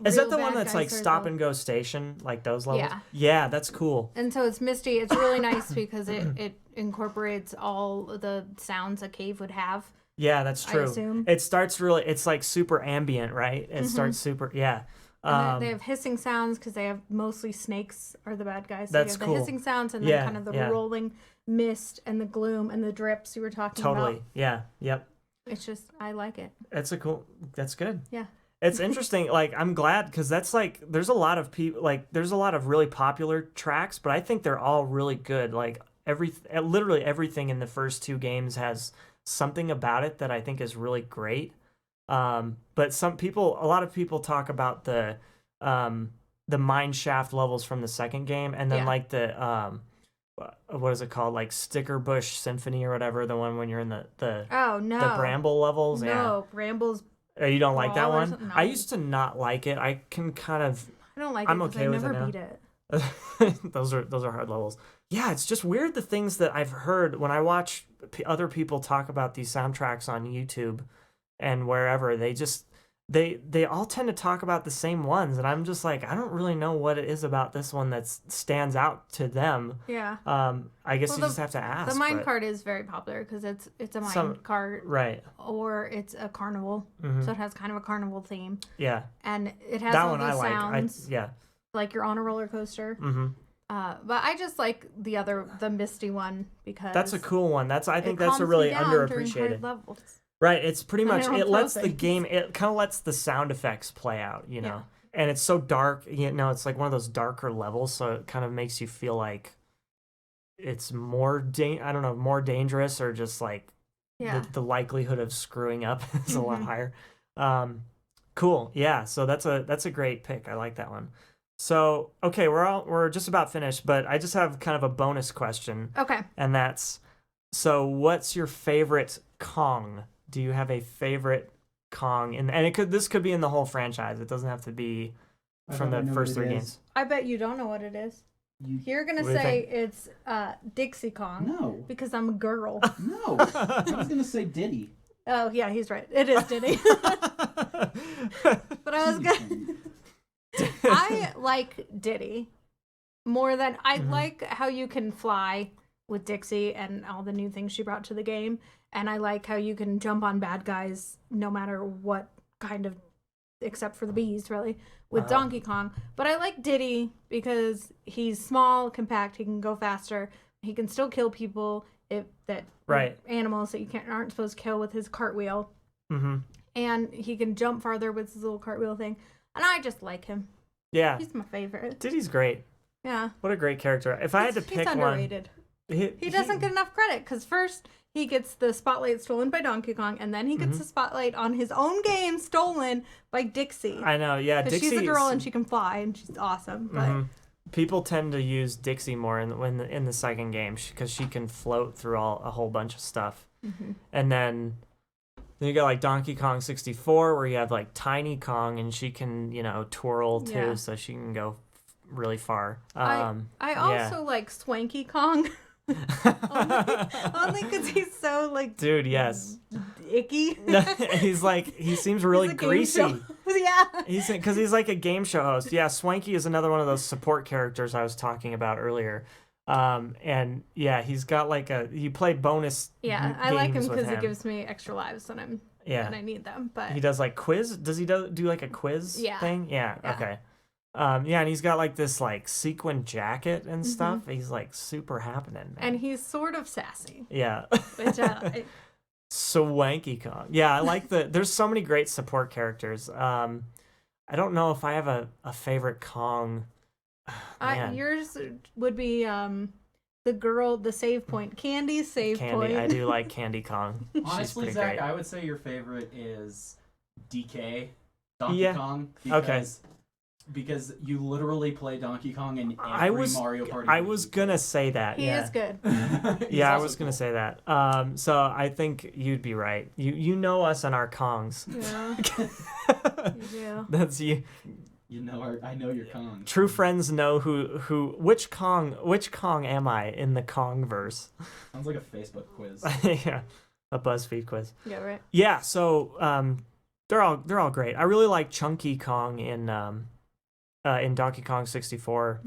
[SPEAKER 1] Is that the one that's like stop and go station, like those levels?
[SPEAKER 2] Yeah.
[SPEAKER 1] Yeah, that's cool.
[SPEAKER 2] And so it's misty. It's really nice because it incorporates all the sounds a cave would have.
[SPEAKER 1] Yeah, that's true.
[SPEAKER 2] I assume.
[SPEAKER 1] It starts it's like super ambient, right? It starts super, yeah.
[SPEAKER 2] And they have hissing sounds because they have mostly snakes are the bad guys. So
[SPEAKER 1] that's
[SPEAKER 2] you have
[SPEAKER 1] cool.
[SPEAKER 2] The hissing sounds and then kind of the rolling mist and the gloom and the drips you were talking about.
[SPEAKER 1] Totally, yeah, yep.
[SPEAKER 2] It's just, I like it.
[SPEAKER 1] That's good.
[SPEAKER 2] Yeah.
[SPEAKER 1] It's interesting. Like, I'm glad because that's like, there's a lot of people, like, there's a lot of really popular tracks, but I think they're all really good. Like, literally everything in the first two games has something about it that I think is really great. But a lot of people talk about the mine shaft levels from the second game, and then like the what is it called? Like Sticker Bush Symphony or whatever. The one when you're in the
[SPEAKER 2] oh no
[SPEAKER 1] the Bramble levels.
[SPEAKER 2] No, Brambles.
[SPEAKER 1] You don't like that one?
[SPEAKER 2] No.
[SPEAKER 1] I used to not like it. I can kind of.
[SPEAKER 2] I don't like it. I'm okay with it now. I never beat
[SPEAKER 1] it. those are hard levels. Yeah, it's just weird the things that I've heard when I watch other people talk about these soundtracks on YouTube and wherever. They all tend to talk about the same ones, and I'm just like, I don't really know what it is about this one that stands out to them.
[SPEAKER 2] Yeah.
[SPEAKER 1] I guess you just have to ask.
[SPEAKER 2] The Minecart is very popular because it's a Minecart,
[SPEAKER 1] right?
[SPEAKER 2] Or it's a carnival, so it has kind of a carnival theme.
[SPEAKER 1] Yeah.
[SPEAKER 2] And it has
[SPEAKER 1] that
[SPEAKER 2] all
[SPEAKER 1] one
[SPEAKER 2] these
[SPEAKER 1] I
[SPEAKER 2] sounds.
[SPEAKER 1] like.
[SPEAKER 2] Like you're on a roller coaster.
[SPEAKER 1] Mm-hmm.
[SPEAKER 2] But I just like the misty one because
[SPEAKER 1] that's a cool one. I think that's a really underappreciated. Right, it's pretty much it lets the game. It kind of lets the sound effects play out, and it's so dark. It's like one of those darker levels, so it kind of makes you feel like it's more more dangerous, or just like the likelihood of screwing up is a lot higher. Cool, yeah. So that's a great pick. I like that one. So okay, we're just about finished, but I just have kind of a bonus question.
[SPEAKER 2] Okay,
[SPEAKER 1] and that's what's your favorite Kong? Do you have a favorite Kong? And this could be in the whole franchise. It doesn't have to be from the first 3 games.
[SPEAKER 2] I bet you don't know what it is. You're going to say it's Dixie Kong.
[SPEAKER 3] No.
[SPEAKER 2] Because I'm a girl.
[SPEAKER 3] No. I was going to say Diddy.
[SPEAKER 2] Oh, yeah, he's right. It is Diddy. But I was going to... I like Diddy more than... I like how you can fly with Dixie and all the new things she brought to the game. And I like how you can jump on bad guys no matter what kind of, except for the bees, really, with Donkey Kong. But I like Diddy because he's small, compact, he can go faster, he can still kill people animals that you aren't supposed to kill with his cartwheel.
[SPEAKER 1] Mm-hmm.
[SPEAKER 2] And he can jump farther with his little cartwheel thing. And I just like him.
[SPEAKER 1] Yeah.
[SPEAKER 2] He's my favorite.
[SPEAKER 1] Diddy's great.
[SPEAKER 2] Yeah.
[SPEAKER 1] What a great character. If I had to pick one... He's
[SPEAKER 2] underrated. He doesn't get enough credit because first he gets the spotlight stolen by Donkey Kong, and then he gets the spotlight on his own game stolen by Dixie.
[SPEAKER 1] I know, yeah.
[SPEAKER 2] Dixie, she's a girl and she can fly and she's awesome. But
[SPEAKER 1] people tend to use Dixie more in the second game because she can float through a whole bunch of stuff. And then you got like Donkey Kong 64 where you have like Tiny Kong and she can twirl too, so she can go really far.
[SPEAKER 2] I also like Swanky Kong. only because he's so like
[SPEAKER 1] dude, yes,
[SPEAKER 2] icky.
[SPEAKER 1] he seems really greasy.
[SPEAKER 2] Yeah,
[SPEAKER 1] because he's like a game show host. Yeah, Swanky is another one of those support characters I was talking about earlier. And yeah, he's got like you play bonus.
[SPEAKER 2] Yeah, I like him because he gives me extra lives when I need them. But
[SPEAKER 1] he does like quiz. Does he do like a quiz thing? Yeah. Okay. And he's got like this like sequin jacket and stuff. He's like super happening, man.
[SPEAKER 2] And he's sort of sassy.
[SPEAKER 1] Yeah.
[SPEAKER 2] Which
[SPEAKER 1] Swanky Kong. Yeah, I like there's so many great support characters. I don't know if I have a favorite Kong.
[SPEAKER 2] Yours would be the save point. Candy's save point.
[SPEAKER 1] I do like Candy Kong.
[SPEAKER 3] Honestly, Zach,
[SPEAKER 1] great.
[SPEAKER 3] I would say your favorite is DK, Donkey Kong. Because you literally play Donkey Kong in every Mario Party.
[SPEAKER 1] I was gonna say that.
[SPEAKER 2] He is good.
[SPEAKER 1] Yeah, I was gonna say that. So I think you'd be right. You know us and our Kongs.
[SPEAKER 2] Yeah. Yeah.
[SPEAKER 1] That's you.
[SPEAKER 3] I know your Kong.
[SPEAKER 1] True friends know which Kong am I in the Kongverse?
[SPEAKER 3] Sounds like a Facebook quiz.
[SPEAKER 1] Yeah, a BuzzFeed quiz.
[SPEAKER 2] Yeah, right.
[SPEAKER 1] Yeah, so they're all great. I really like Chunky Kong in Donkey Kong 64.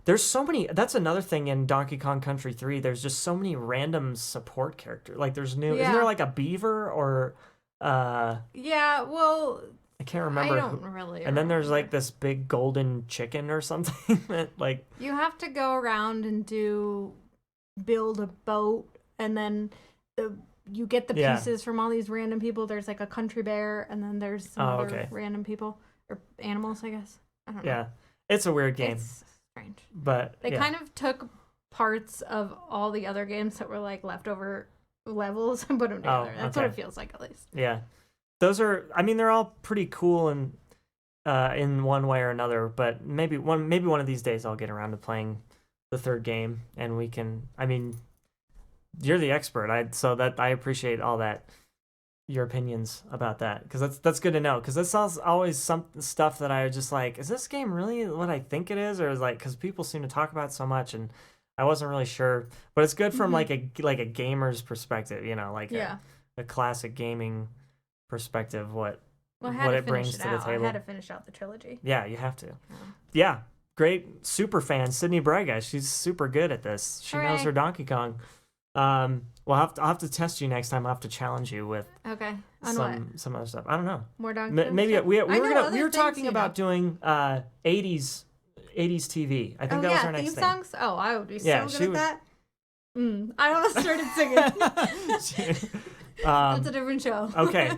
[SPEAKER 1] There's so many. That's another thing in Donkey Kong Country 3. There's just so many random support characters. Like there's new. Isn't there like a beaver or?
[SPEAKER 2] Yeah. Well.
[SPEAKER 1] I can't remember.
[SPEAKER 2] I don't really.
[SPEAKER 1] And then there's like this big golden chicken or something that like.
[SPEAKER 2] You have to go around and build a boat, and then you get the pieces from all these random people. There's like a country bear, and then there's some other random people or animals, I guess. I don't know.
[SPEAKER 1] Yeah, it's a weird game.
[SPEAKER 2] It's strange.
[SPEAKER 1] But
[SPEAKER 2] they kind of took parts of all the other games that were like leftover levels and put them together. That's what it feels like, at least.
[SPEAKER 1] Yeah. Those are, I mean, they're all pretty cool in one way or another, but maybe one of these days I'll get around to playing the third game, and we can. I mean, you're the expert. I appreciate all that. Your opinions about that, because that's good to know, because that's always some stuff that I just like, is this game really what I think it is, or is like, because people seem to talk about it so much and I wasn't really sure, but it's good from like a gamer's perspective, like a classic gaming perspective, what it brings to the table.
[SPEAKER 2] I had to finish out the trilogy.
[SPEAKER 1] Yeah, you have to. Yeah, great super fan Sydney Brega, she's super good at this. She knows her Donkey Kong. I'll have to test you next time. I'll have to challenge you with some other stuff. I don't know.
[SPEAKER 2] More Donkey
[SPEAKER 1] Maybe we were talking about doing 80s TV. I think that was our next thing.
[SPEAKER 2] Theme songs? Oh, I would be so good at that. I almost started singing. That's a different show.
[SPEAKER 1] Okay.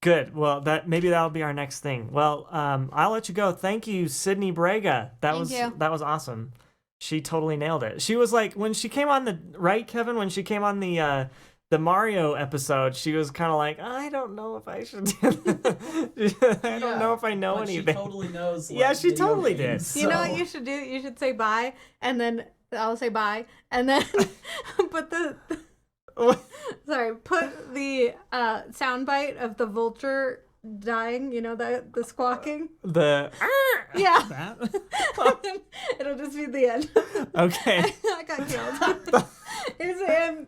[SPEAKER 1] Good. Well, that'll be our next thing. Well, I'll let you go. Thank you, Sydney Brega. That was awesome. She totally nailed it. She was like, when she came on Kevin? When she came on the Mario episode, she was kind of like, I don't know if I should do that. I don't know if I know anything.
[SPEAKER 3] She totally knows.
[SPEAKER 1] Yeah, she totally did.
[SPEAKER 2] You know what you should do? You should say bye, and then I'll say bye, and then put the soundbite of the vulture dying, the squawking.
[SPEAKER 1] Yeah.
[SPEAKER 2] It'll just be the end.
[SPEAKER 1] Okay.
[SPEAKER 2] I got killed.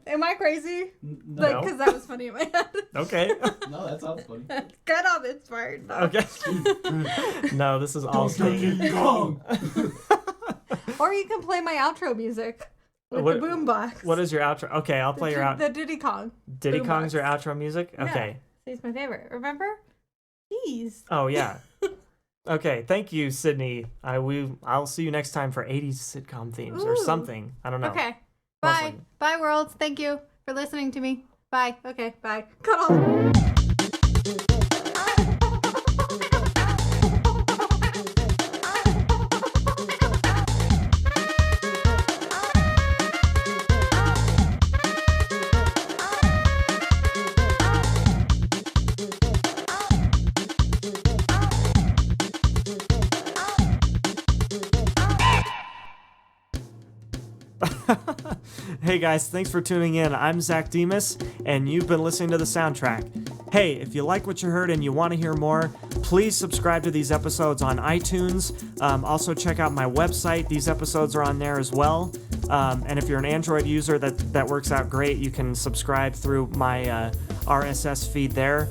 [SPEAKER 2] Am I crazy?
[SPEAKER 1] No.
[SPEAKER 2] Because that was funny in my head.
[SPEAKER 1] Okay.
[SPEAKER 3] No, that sounds funny.
[SPEAKER 2] Kind of inspired. Though.
[SPEAKER 1] Okay. No, this is all Donkey Kong.
[SPEAKER 2] Or you can play my outro music with the boombox.
[SPEAKER 1] What is your outro? Okay, I'll play your outro.
[SPEAKER 2] The Diddy Kong.
[SPEAKER 1] Diddy Kong's your outro music? Okay.
[SPEAKER 2] Yeah, he's my favorite. Remember? Jeez.
[SPEAKER 1] Oh, yeah. Okay, thank you, Sydney. I'll see you next time for 80s sitcom themes or something. I don't know.
[SPEAKER 2] Okay. Bye. Bye, worlds. Thank you for listening to me. Bye. Okay, bye. Cut off.
[SPEAKER 1] Hey guys, thanks for tuning in. I'm Zack Demas, and you've been listening to the soundtrack. Hey, if you like what you heard and you want to hear more, please subscribe to these episodes on iTunes. Also check out my website. These episodes are on there as well. And if you're an Android user, that works out great. You can subscribe through my RSS feed there.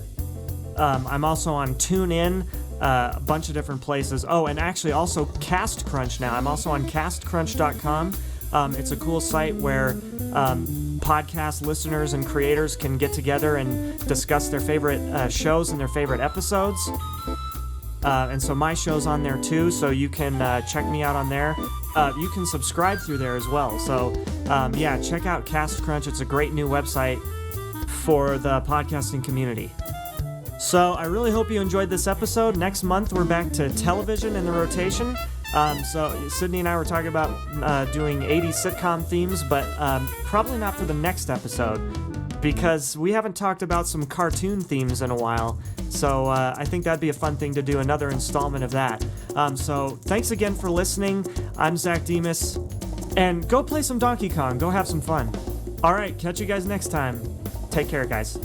[SPEAKER 1] I'm also on TuneIn, a bunch of different places. Oh, and actually also CastCrunch now. I'm also on castcrunch.com. It's a cool site where podcast listeners and creators can get together and discuss their favorite shows and their favorite episodes. And so my show's on there too, so you can check me out on there. You can subscribe through there as well. So check out CastCrunch. It's a great new website for the podcasting community. So I really hope you enjoyed this episode. Next month we're back to television in the rotation. So Sydney and I were talking about doing 80s sitcom themes, but probably not for the next episode, because we haven't talked about some cartoon themes in a while. So I think that'd be a fun thing to do, another installment of that. So thanks again for listening. I'm Zack Demas, and go play some Donkey Kong. Go have some fun. All right, catch you guys next time. Take care, guys.